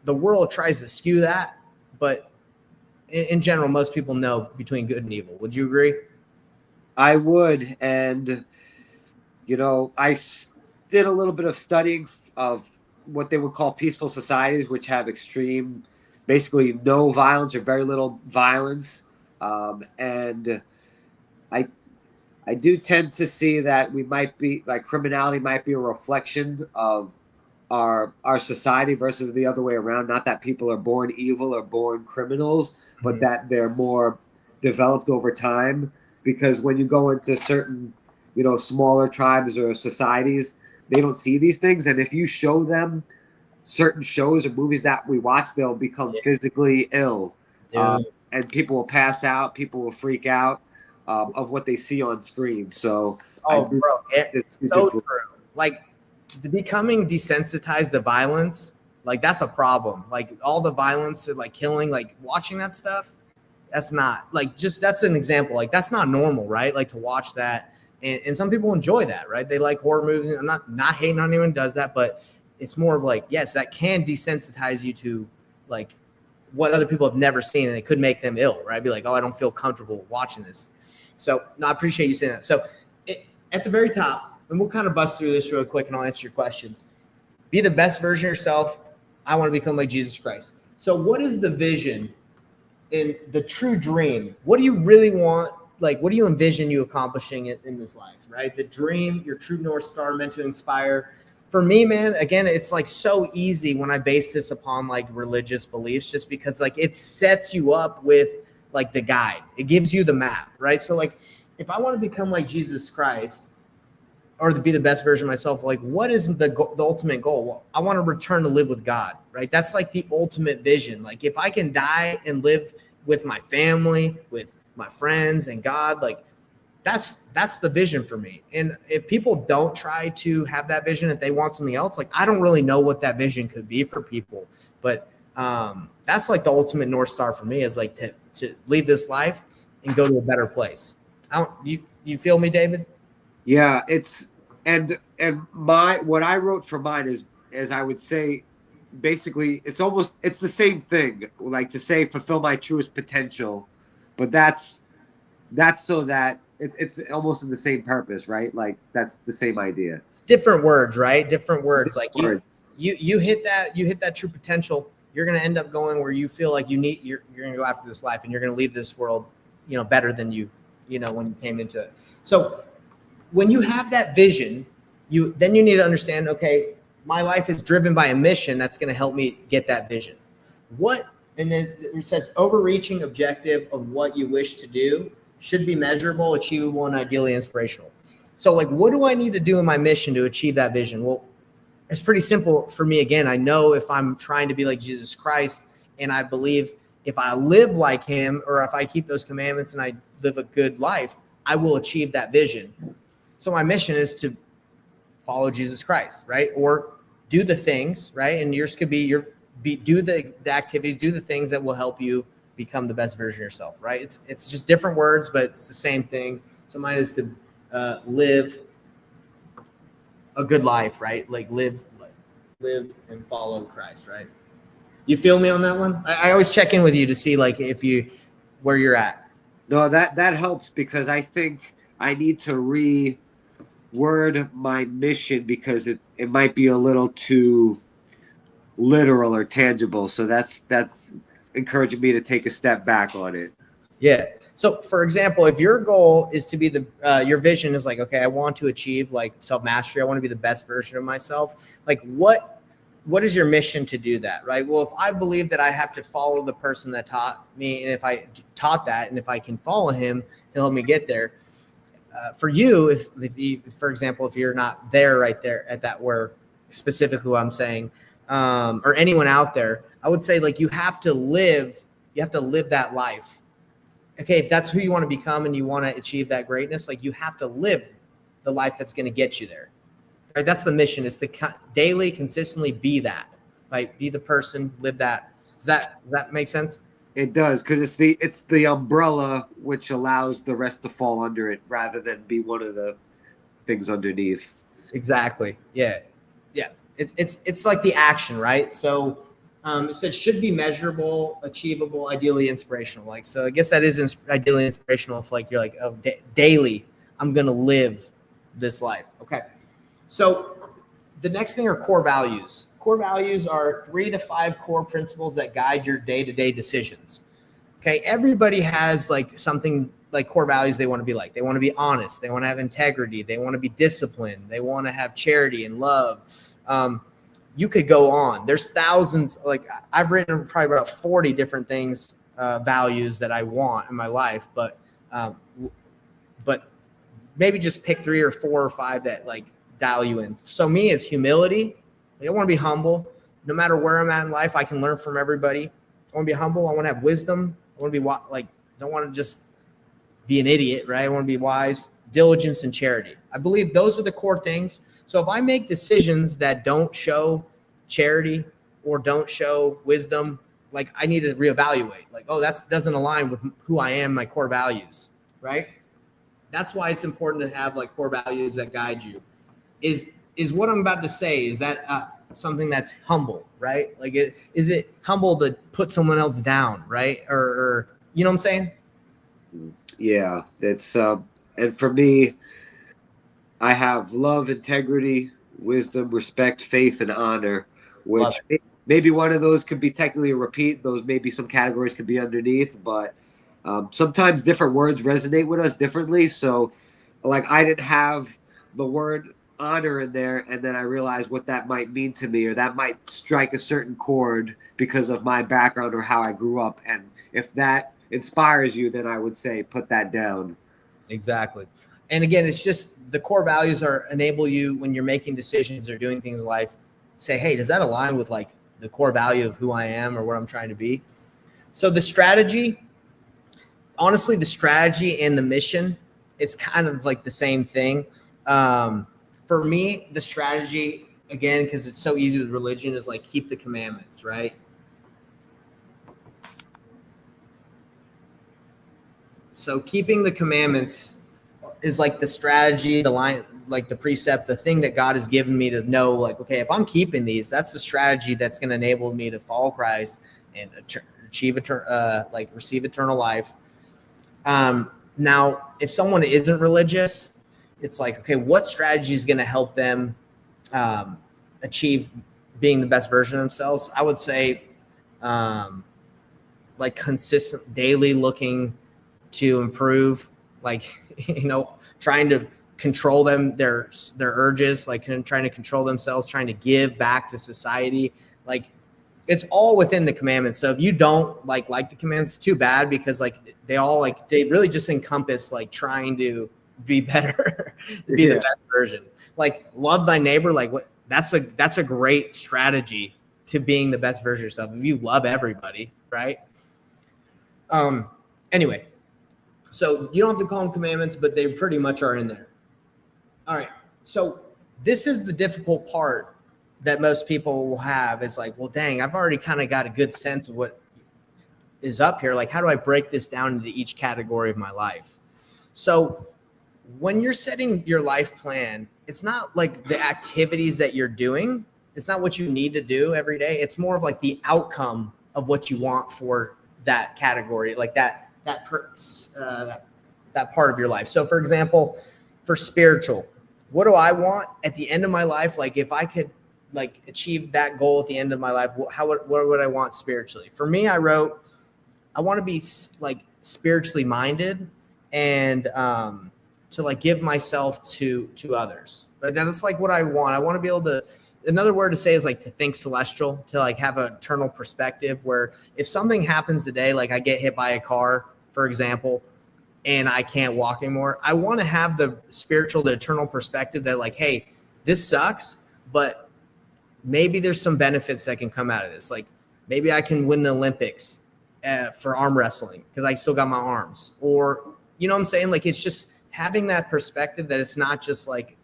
the world tries to skew that. But in general, most people know between good and evil. Would you agree? I would. And, I did a little bit of studying of what they would call peaceful societies, which have extreme, basically no violence or very little violence. And I do tend to see that we might be like criminality might be a reflection of our society versus the other way around. Not that people are born evil or born criminals, but that they're more developed over time. Because when you go into certain, smaller tribes or societies, they don't see these things. And if you show them certain shows or movies that we watch, they'll become physically ill. And people will pass out. People will freak out of what they see on screen. So, it's so true. Like becoming desensitized to violence, like that's a problem. Like all the violence and like killing, like watching that stuff, that's not like that's an example. Like that's not normal, right? Like to watch that. And some people enjoy that, right? They like horror movies. I'm not hating on anyone who does that, but it's more of like, yes, that can desensitize you to like what other people have never seen, and it could make them ill, right? Be like, oh, I don't feel comfortable watching this. So no, I appreciate you saying that. So at the very top, and we'll kind of bust through this real quick and I'll answer your questions. Be the best version of yourself. I want to become like Jesus Christ. So what is the vision and the true dream? What do you really want? Like, what do you envision you accomplishing in this life, right? The dream, your true North Star, meant to inspire. For me, man, again, it's like so easy when I base this upon like religious beliefs, just because like it sets you up with like the guide. It gives you the map, right? So like if I want to become like Jesus Christ, or to be the best version of myself, like what is the ultimate goal? Well, I want to return to live with God, right? That's like the ultimate vision. Like if I can die and live with my family, with my friends and God, like that's the vision for me. And if people don't try to have that vision, if they want something else, like I don't really know what that vision could be for people, but that's like the ultimate North Star for me, is like to leave this life and go to a better place. You feel me, David? Yeah, it's and my what I wrote for mine is I would say basically it's the same thing, like to say fulfill my truest potential, but that's so that it's almost in the same purpose, right? Like that's the same idea. Different words, right? Different words. Different Like words. you hit that true potential, you're going to end up going where you feel like you're going to go after this life, and you're going to leave this world, better than when you came into it. So when you have that vision, then you need to understand, okay, my life is driven by a mission that's going to help me get that vision. And then it says overreaching objective of what you wish to do should be measurable, achievable, and ideally inspirational. So like, what do I need to do in my mission to achieve that vision? Well, it's pretty simple for me. Again, I know if I'm trying to be like Jesus Christ, and I believe if I live like him, or if I keep those commandments and I live a good life, I will achieve that vision. So my mission is to follow Jesus Christ, right? Or do the things, right? And yours could be do the activities, do the things that will help you become the best version of yourself, right? It's just different words, but it's the same thing. So mine is to live a good life, right? Like live and follow Christ, right? You feel me on that one? I always check in with you to see like where you're at. No, that helps, because I think I need to reword my mission, because it might be a little too literal or tangible. So that's encouraging me to take a step back on it. Yeah. So for example, if your goal is to be your vision is like, okay, I want to achieve like self-mastery, I want to be the best version of myself. Like what is your mission to do that, right? Well, if I believe that I have to follow the person that taught me, and if I taught that, and if I can follow him, he'll help me get there. For you, if you, for example, if you're not there right there at that, where specifically what I'm saying, or anyone out there, I would say like you have to live that life. Okay, if that's who you want to become and you want to achieve that greatness, like you have to live the life that's going to get you there. Right? That's the mission, is to daily, consistently be that. Right? Be the person, live that. Does that make sense? It does, because it's the umbrella which allows the rest to fall under it, rather than be one of the things underneath. Exactly. Yeah. Yeah. It's like the action, right? So it said should be measurable, achievable, ideally inspirational. Like, so I guess that is ideally inspirational if like you're like, oh, daily, I'm going to live this life. Okay. So the next thing are core values. Core values are 3 to 5 core principles that guide your day-to-day decisions. Okay. Everybody has like something like core values they want to be like. They want to be honest. They want to have integrity. They want to be disciplined. They want to have charity and love. You could go on. There's thousands. Like I've written probably about 40 different things, values that I want in my life, but maybe just pick 3 or 4 or 5 that like dial you in. So me is humility. Like, I want to be humble. No matter where I'm at in life, I can learn from everybody. I want to be humble. I want to have wisdom. I want to be like, I don't want to just be an idiot, right? I want to be wise. Diligence and charity. I believe those are the core things. So if I make decisions that don't show charity or don't show wisdom, like I need to reevaluate. Like, oh, that doesn't align with who I am, my core values, right? That's why it's important to have like core values that guide you. Is what I'm about to say, is that something that's humble, right? Like, is it humble to put someone else down, right? Or you know what I'm saying? Yeah, it's and for me, I have love, integrity, wisdom, respect, faith, and honor, which maybe one of those could be technically a repeat. Those maybe some categories could be underneath, but sometimes different words resonate with us differently. So, like, I didn't have the word honor in there, and then I realized what that might mean to me, or that might strike a certain chord because of my background or how I grew up. And if that inspires you, then I would say put that down. Exactly. And again, it's just the core values are enable you when you're making decisions or doing things in life. Say, hey, does that align with like the core value of who I am or what I'm trying to be? So the strategy, honestly, the strategy and the mission, it's kind of like the same thing. For me, the strategy, again, because it's so easy with religion, is like keep the commandments, right? So keeping the commandments is like the strategy, the line, like the precept, the thing that God has given me to know, like, okay, if I'm keeping these, that's the strategy that's going to enable me to follow Christ and achieve receive eternal life. Now, if someone isn't religious, it's like, okay, what strategy is going to help them achieve being the best version of themselves? I would say, like consistent daily looking to improve, like, trying to control their urges, like trying to control themselves, trying to give back to society. Like, it's all within the commandments. So if you don't like the commandments, it's too bad, because like they really just encompass like trying to be better, be the best version. Like, love thy neighbor. Like, what? That's a great strategy to being the best version of yourself. If you love everybody, right? Anyway, so you don't have to call them commandments, but they pretty much are in there. All right. So this is the difficult part that most people will have, is like, well, dang, I've already kind of got a good sense of what is up here. Like, how do I break this down into each category of my life? So when you're setting your life plan, it's not like the activities that you're doing. It's not what you need to do every day. It's more of like the outcome of what you want for that category, like that part of your life. So for example, for spiritual, what do I want at the end of my life? Like, if I could like achieve that goal at the end of my life, what would I want spiritually? For me, I wrote, I want to be like spiritually minded and to like give myself to others. But that's like what I want. I want to be able to, another word to say is like to think celestial, to like have an eternal perspective, where if something happens today, like I get hit by a car, for example, and I can't walk anymore, I want to have the spiritual, the eternal perspective that like, hey, this sucks, but maybe there's some benefits that can come out of this. Like, maybe I can win the Olympics for arm wrestling because I still got my arms, or, you know what I'm saying? Like, it's just having that perspective that it's not just like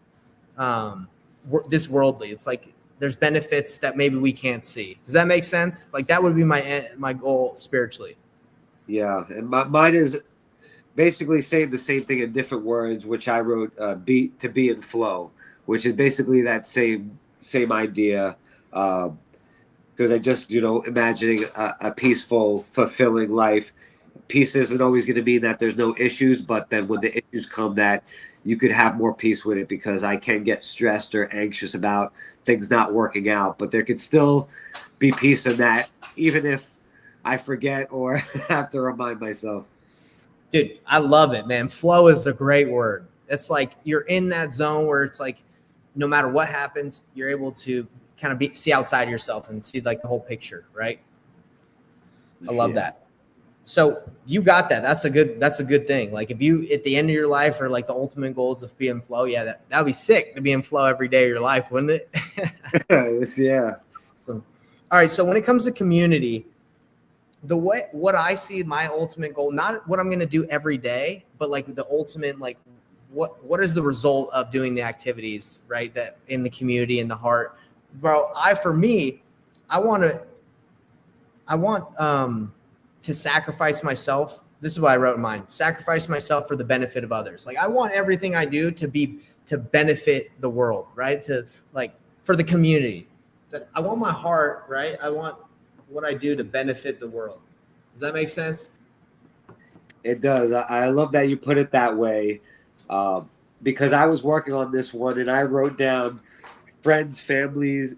this worldly. It's like there's benefits that maybe we can't see. Does that make sense? Like, that would be my goal spiritually. Yeah, and mine is basically saying the same thing in different words, which I wrote be in flow, which is basically that same idea. Because I just, imagining a peaceful, fulfilling life. Peace isn't always going to mean that there's no issues, but then when the issues come, that you could have more peace with it, because I can get stressed or anxious about things not working out, but there could still be peace in that, even if I forget or have to remind myself. Dude, I love it, man. Flow is a great word. It's like you're in that zone where it's like no matter what happens, you're able to kind of see outside yourself and see like the whole picture, right? I love that. So you got that. That's a good thing. Like, if you at the end of your life are like the ultimate goals of being in flow, yeah, that would be sick to be in flow every day of your life, wouldn't it? Yeah. So, all right. So when it comes to community, what I see my ultimate goal, not what I'm going to do every day, but like the ultimate, like what is the result of doing the activities, right? That in the community, in the heart, bro. For me, I want to sacrifice myself. This is what I wrote in mine: sacrifice myself for the benefit of others. Like, I want everything I do to benefit the world, right? To like for the community. I want my heart, right? I want what I do to benefit the world. Does that make sense? It does. I love that you put it that way, because I was working on this one and I wrote down friends, families,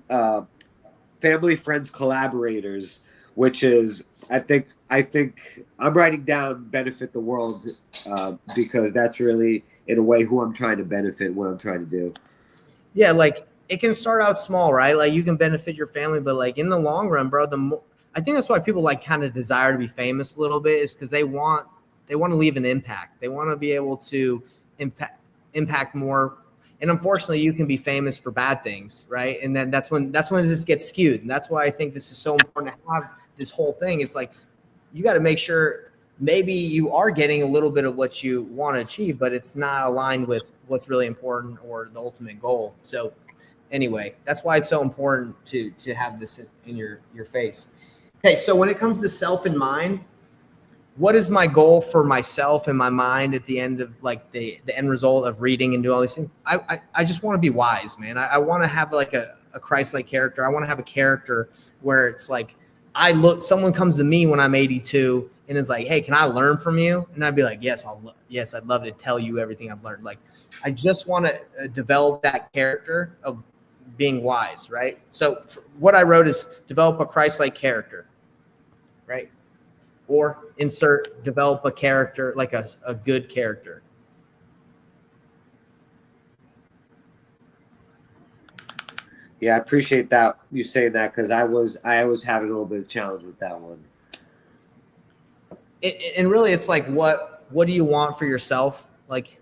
family, friends, collaborators, which is I think I'm writing down benefit the world because that's really in a way who I'm trying to benefit, what I'm trying to do. Yeah, like it can start out small, right? Like you can benefit your family, but like in the long run, bro, I think that's why people like kind of desire to be famous a little bit, is because they want to leave an impact. They want to be able to impact more. And unfortunately, you can be famous for bad things, right? And then that's when this gets skewed. And that's why I think this is so important to have this whole thing. It's like you got to make sure maybe you are getting a little bit of what you want to achieve, but it's not aligned with what's really important or the ultimate goal. So anyway, that's why it's so important to have this in your face. Okay, so when it comes to self and mind, what is my goal for myself and my mind at the end of like the end result of reading and doing all these things? I just want to be wise, man. I want to have like a Christ-like character. I want to have a character where it's like someone comes to me when I'm 82 and is like, hey, can I learn from you? And I'd be like, yes, I'd love to tell you everything I've learned. Like, I just want to develop that character of being wise, right? So what I wrote is develop a Christ-like character, right? Or develop a character, like a good character. Yeah, I appreciate that you saying that, because I was having a little bit of challenge with that one. And really, it's like what do you want for yourself? Like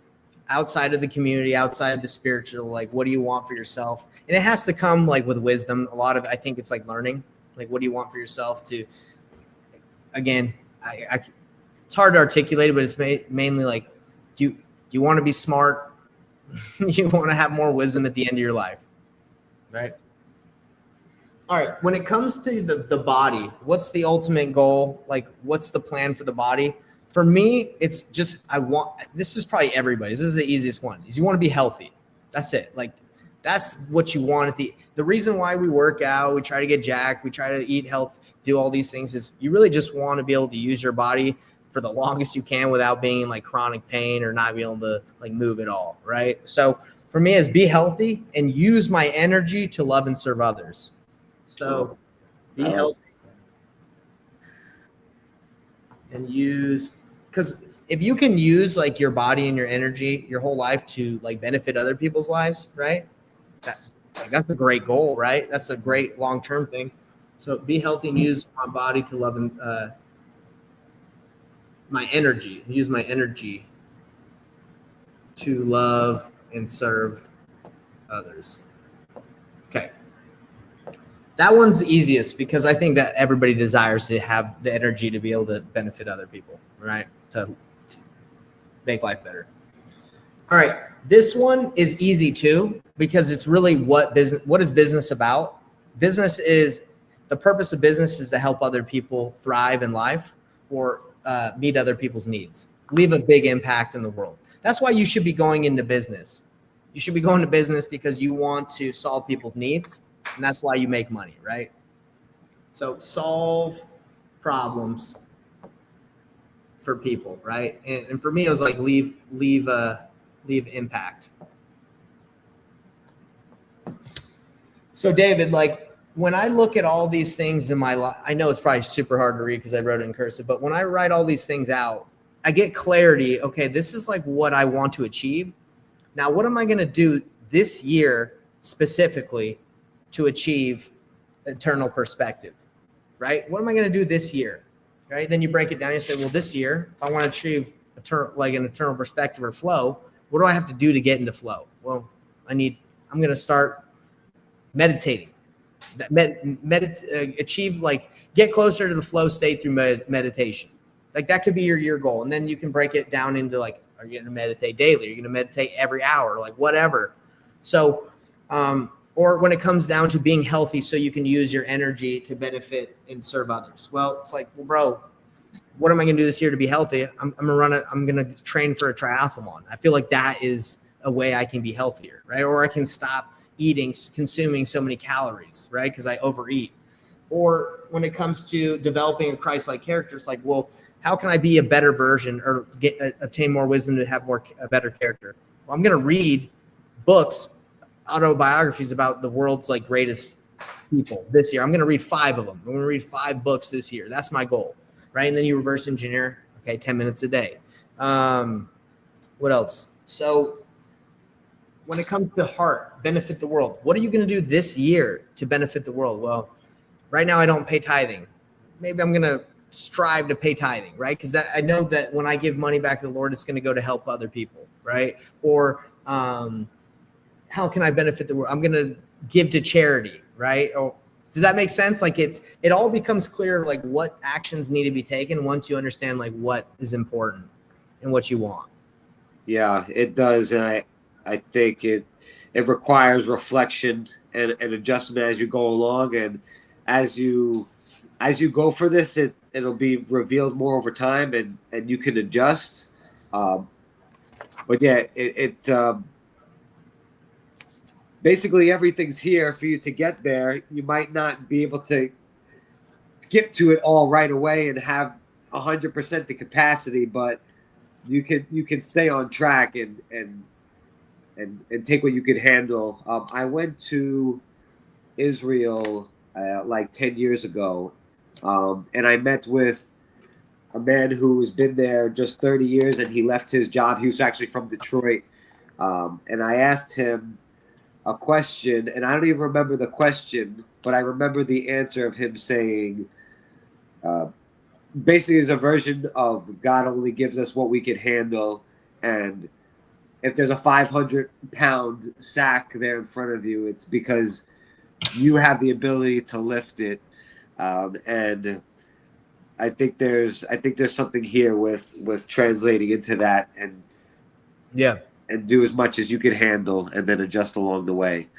outside of the community, outside of the spiritual, like what do you want for yourself? And it has to come like with wisdom. A lot of I think it's like learning. Like what do you want for yourself to? Again, it's hard to articulate, but it's mainly like, do you want to be smart? You want to have more wisdom at the end of your life, right? All right. When it comes to the body, what's the ultimate goal? Like, what's the plan for the body? For me, it's just this is probably everybody's. This is the easiest one. Is you want to be healthy. That's it. Like, that's what you want at the reason why we work out, we try to get jacked, we try to eat health, do all these things is you really just want to be able to use your body for the longest you can without being in like chronic pain or not being able to like move at all, right? So for me is be healthy and use my energy to love and serve others. So be healthy and because if you can use like your body and your energy your whole life to like benefit other people's lives, right? That's a great goal, right? That's a great long-term thing. So be healthy and use my body to love and my energy. Use my energy to love and serve others. Okay. That one's the easiest because I think that everybody desires to have the energy to be able to benefit other people, right? To make life better. All right. This one is easy too, because it's really what is business about? The purpose of business is to help other people thrive in life or meet other people's needs, leave a big impact in the world. That's why you should be going into business. You should be going to business because you want to solve people's needs, and that's why you make money, right? So solve problems for people, right? And for me, it was like leave impact. So David, like when I look at all these things in my life, I know it's probably super hard to read because I wrote it in cursive, but when I write all these things out, I get clarity. Okay, this is like what I want to achieve. Now, what am I going to do this year specifically to achieve eternal perspective, right? What am I going to do this year, right? Then you break it down. You say, well, this year, if I want to achieve an eternal perspective or flow, what do I have to do to get into flow? Well, I'm going to start meditating. Get closer to the flow state through meditation. Like that could be your year goal. And then you can break it down into like, are you going to meditate daily? Are you going to meditate every hour? Like whatever. So, or when it comes down to being healthy so you can use your energy to benefit and serve others. Well, it's like, well, bro, what am I going to do this year to be healthy? I'm going to train for a triathlon. I feel like that is a way I can be healthier, right? Or I can stop consuming so many calories, right? Because I overeat. Or when it comes to developing a Christ-like character, it's like, well, how can I be a better version or obtain more wisdom to have a better character? Well, I'm going to read books, autobiographies about the world's like greatest people this year. I'm going to read 5 of them. I'm going to read 5 books this year. That's my goal, right? And then you reverse engineer. Okay, 10 minutes a day. What else? So when it comes to heart, benefit the world, what are you going to do this year to benefit the world? Well, right now I don't pay tithing. Maybe I'm going to strive to pay tithing, right? Because I know that when I give money back to the Lord, it's going to go to help other people, right? Or how can I benefit the world? I'm going to give to charity, right? Or does that make sense? Like it all becomes clear, like what actions need to be taken once you understand like what is important and what you want. Yeah, it does, and I think it requires reflection and adjustment as you go along, and as you go for this, it'll be revealed more over time, and you can adjust. But yeah, basically everything's here for you to get there. You might not be able to skip to it all right away and have 100% the capacity, but you can stay on track and take what you could handle. I went to Israel like 10 years ago, and I met with a man who's been there just 30 years, and he left his job. He was actually from Detroit, and I asked him a question, and I don't even remember the question, but I remember the answer of him saying, basically, is a version of God only gives us what we can handle, and if there's a 500-pound sack there in front of you, it's because you have the ability to lift it, and I think there's something here with translating into that, and yeah, and do as much as you can handle, and then adjust along the way.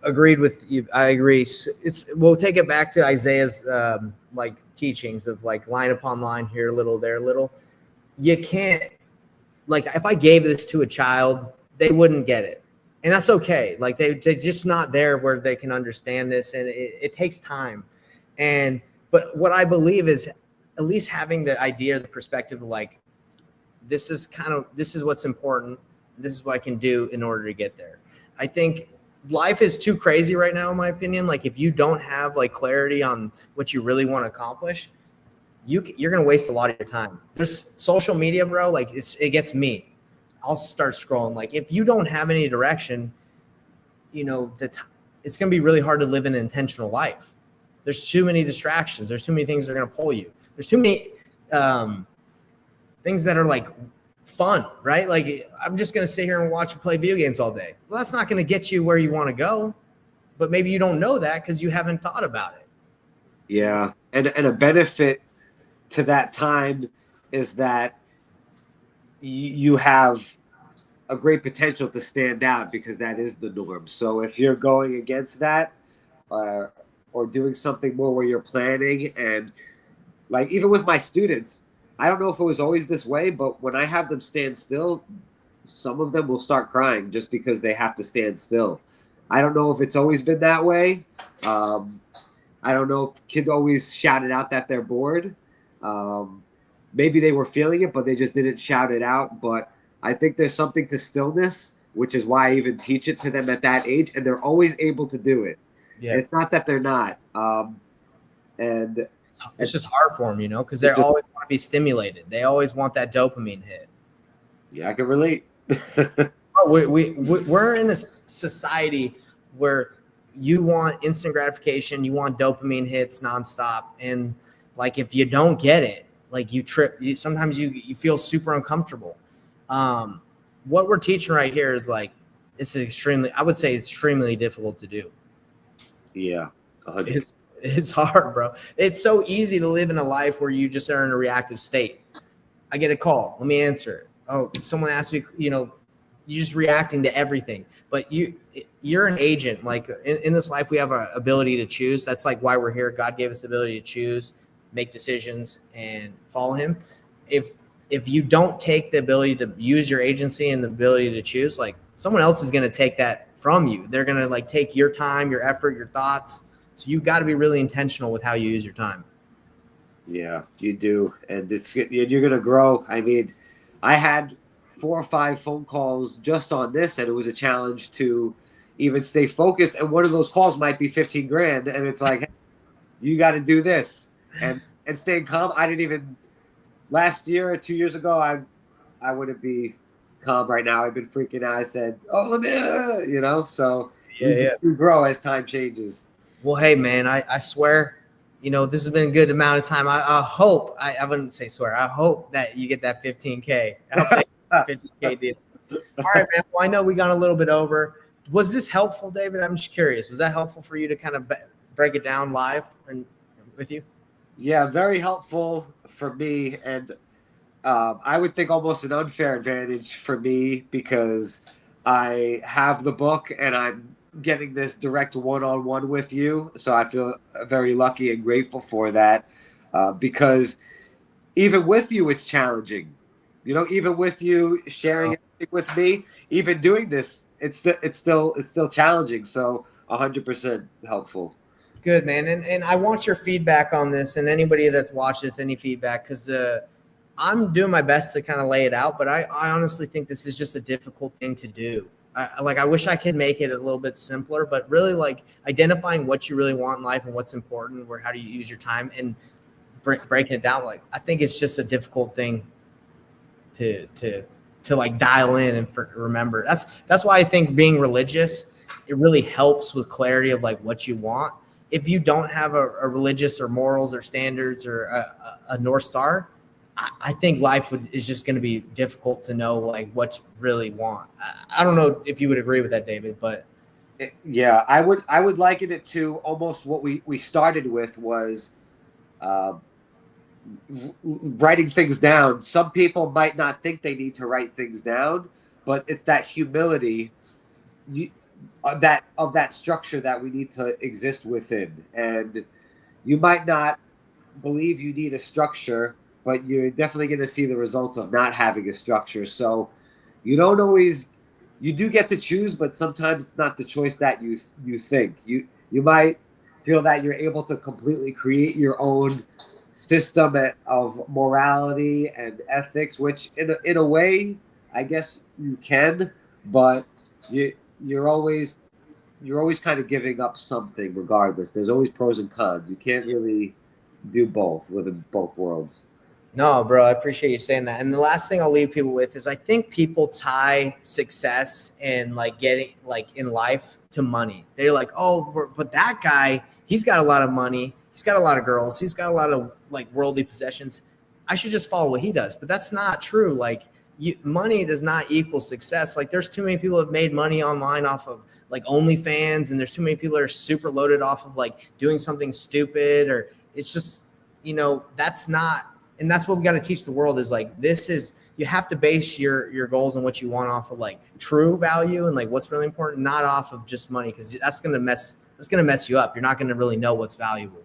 Agreed with you. I agree. We'll take it back to Isaiah's like teachings of like line upon line, here a little, there a little. You can't, like, if I gave this to a child, they wouldn't get it, and that's okay. Like they're just not there where they can understand this, and it takes time. But what I believe is at least having the idea, the perspective of like, this is what's important. This is what I can do in order to get there. I think life is too crazy right now, in my opinion. Like if you don't have like clarity on what you really want to accomplish, you're going to waste a lot of your time. There's social media, bro. Like it gets me. I'll start scrolling. Like if you don't have any direction, it's going to be really hard to live an intentional life. There's too many distractions. There's too many things that are going to pull you. There's too many things that are like fun, right? Like I'm just going to sit here and watch you play video games all day. Well, that's not going to get you where you want to go, but maybe you don't know that because you haven't thought about it. Yeah. And a benefit to that time is that you have a great potential to stand out because that is the norm. So if you're going against that, or doing something more where you're planning, and like even with my students, I don't know if it was always this way, but when I have them stand still, some of them will start crying just because they have to stand still. I don't know if it's always been that way. I don't know if kids always shouted out that they're bored. Maybe they were feeling it, but they just didn't shout it out. But I think there's something to stillness, which is why I even teach it to them at that age, and they're always able to do it. Yeah. It's not that they're not. And it's just hard for them, because they always want to be stimulated. They always want that dopamine hit. Yeah, I can relate. We're in a society where you want instant gratification, you want dopamine hits nonstop, and like if you don't get it, like you trip. Sometimes you feel super uncomfortable. What we're teaching right here is like it's extremely difficult to do. Yeah, it's hard, bro. It's so easy to live in a life where you just are in a reactive state. I get a call, let me answer it. Oh, someone asked me, you're just reacting to everything. But you're an agent. Like in this life, we have our ability to choose. That's like why we're here. God gave us the ability to choose, make decisions, and follow Him. If you don't take the ability to use your agency and the ability to choose, like someone else is going to take that from you. They're going to like take your time, your effort, your thoughts. So you got to be really intentional with how you use your time. Yeah, you do. And you're going to grow. I mean, I had 4 or 5 phone calls just on this, and it was a challenge to, even stay focused. And one of those calls might be 15 grand. And it's like, hey, you got to do this and staying calm. I didn't even last year or 2 years ago, I wouldn't be calm right now. I've been freaking out. I said, oh, let me, so Yeah, yeah. you grow as time changes. Well, hey, man, I swear, this has been a good amount of time. I hope, I wouldn't say swear, I hope that you get that 15K. I hope that 15K deal. All right, man. Well, I know we got a little bit over. Was this helpful, David? I'm just curious. Was that helpful for you to kind of break it down live and with you? Yeah, very helpful for me. And I would think almost an unfair advantage for me because I have the book and I'm getting this direct one-on-one with you. So I feel very lucky and grateful for that because even with you, it's challenging. Even with you sharing everything with me, even doing this, it's still challenging. So 100% helpful. Good, man. And I want your feedback on this, and anybody that's watched this, any feedback, because I'm doing my best to kind of lay it out, but I honestly think this is just a difficult thing to do. I wish I could make it a little bit simpler, but really like identifying what you really want in life and what's important, where how do you use your time, and breaking it down. Like, I think it's just a difficult thing to like dial in and remember. That's why I think being religious, it really helps with clarity of like what you want. If you don't have a religious or morals or standards or a North Star, I think life is just going to be difficult to know like what you really want. I don't know if you would agree with that, David, but yeah, I would liken it to almost what we started with was writing things down. Some people might not think they need to write things down, but it's that humility of that structure that we need to exist within. And you might not believe you need a structure, but you're definitely going to see the results of not having a structure. So you don't always, you do get to choose, but sometimes it's not the choice that you think. You might feel that you're able to completely create your own system of morality and ethics, which in a way, I guess you can, but you're always kind of giving up something regardless. There's always pros and cons. You can't really do both, live in both worlds. no, bro, I appreciate you saying that. And the last thing I'll leave people with is I think people tie success and like getting like in life to money. They're like, oh, but that guy, he's got a lot of money. He's got a lot of girls. He's got a lot of like worldly possessions. I should just follow what he does. But that's not true. Like money does not equal success. Like there's too many people who have made money online off of like OnlyFans, and there's too many people that are super loaded off of like doing something stupid, or it's just, that's not. And that's what we got to teach the world is like, you have to base your goals and what you want off of like true value and like what's really important, not off of just money. Cause that's going to mess you up. You're not going to really know what's valuable.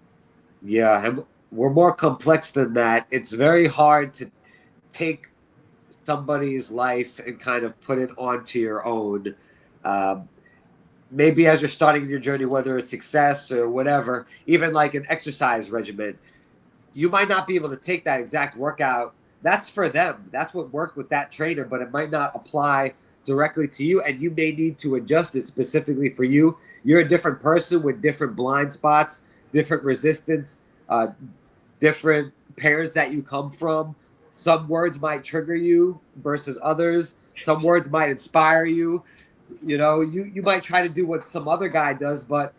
Yeah. And we're more complex than that. It's very hard to take somebody's life and kind of put it onto your own. Maybe as you're starting your journey, whether it's success or whatever, even like an exercise regimen, you might not be able to take that exact workout. That's for them. That's what worked with that trainer, but it might not apply directly to you, and you may need to adjust it specifically for you. You're a different person with different blind spots, different resistance, different parents that you come from. Some words might trigger you versus others. Some words might inspire you. You might try to do what some other guy does, but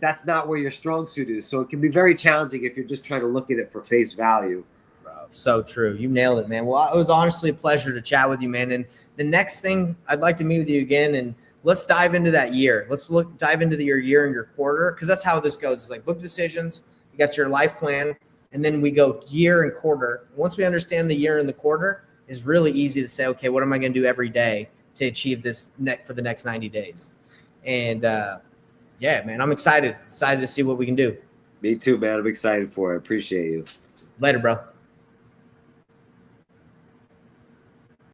that's not where your strong suit is. So it can be very challenging if you're just trying to look at it for face value. Bro, so true. You nailed it, man. Well, it was honestly a pleasure to chat with you, man. And the next thing, I'd like to meet with you again, and let's dive into that year. Let's dive into your year and your quarter, because that's how this goes. It's like book decisions. You got your life plan, and then we go year and quarter. Once we understand the year and the quarter, it's really easy to say, okay, what am I going to do every day to achieve this for the next 90 days? And yeah, man, I'm excited to see what we can do. Me too, man. I'm excited for it. Appreciate you. Later, bro.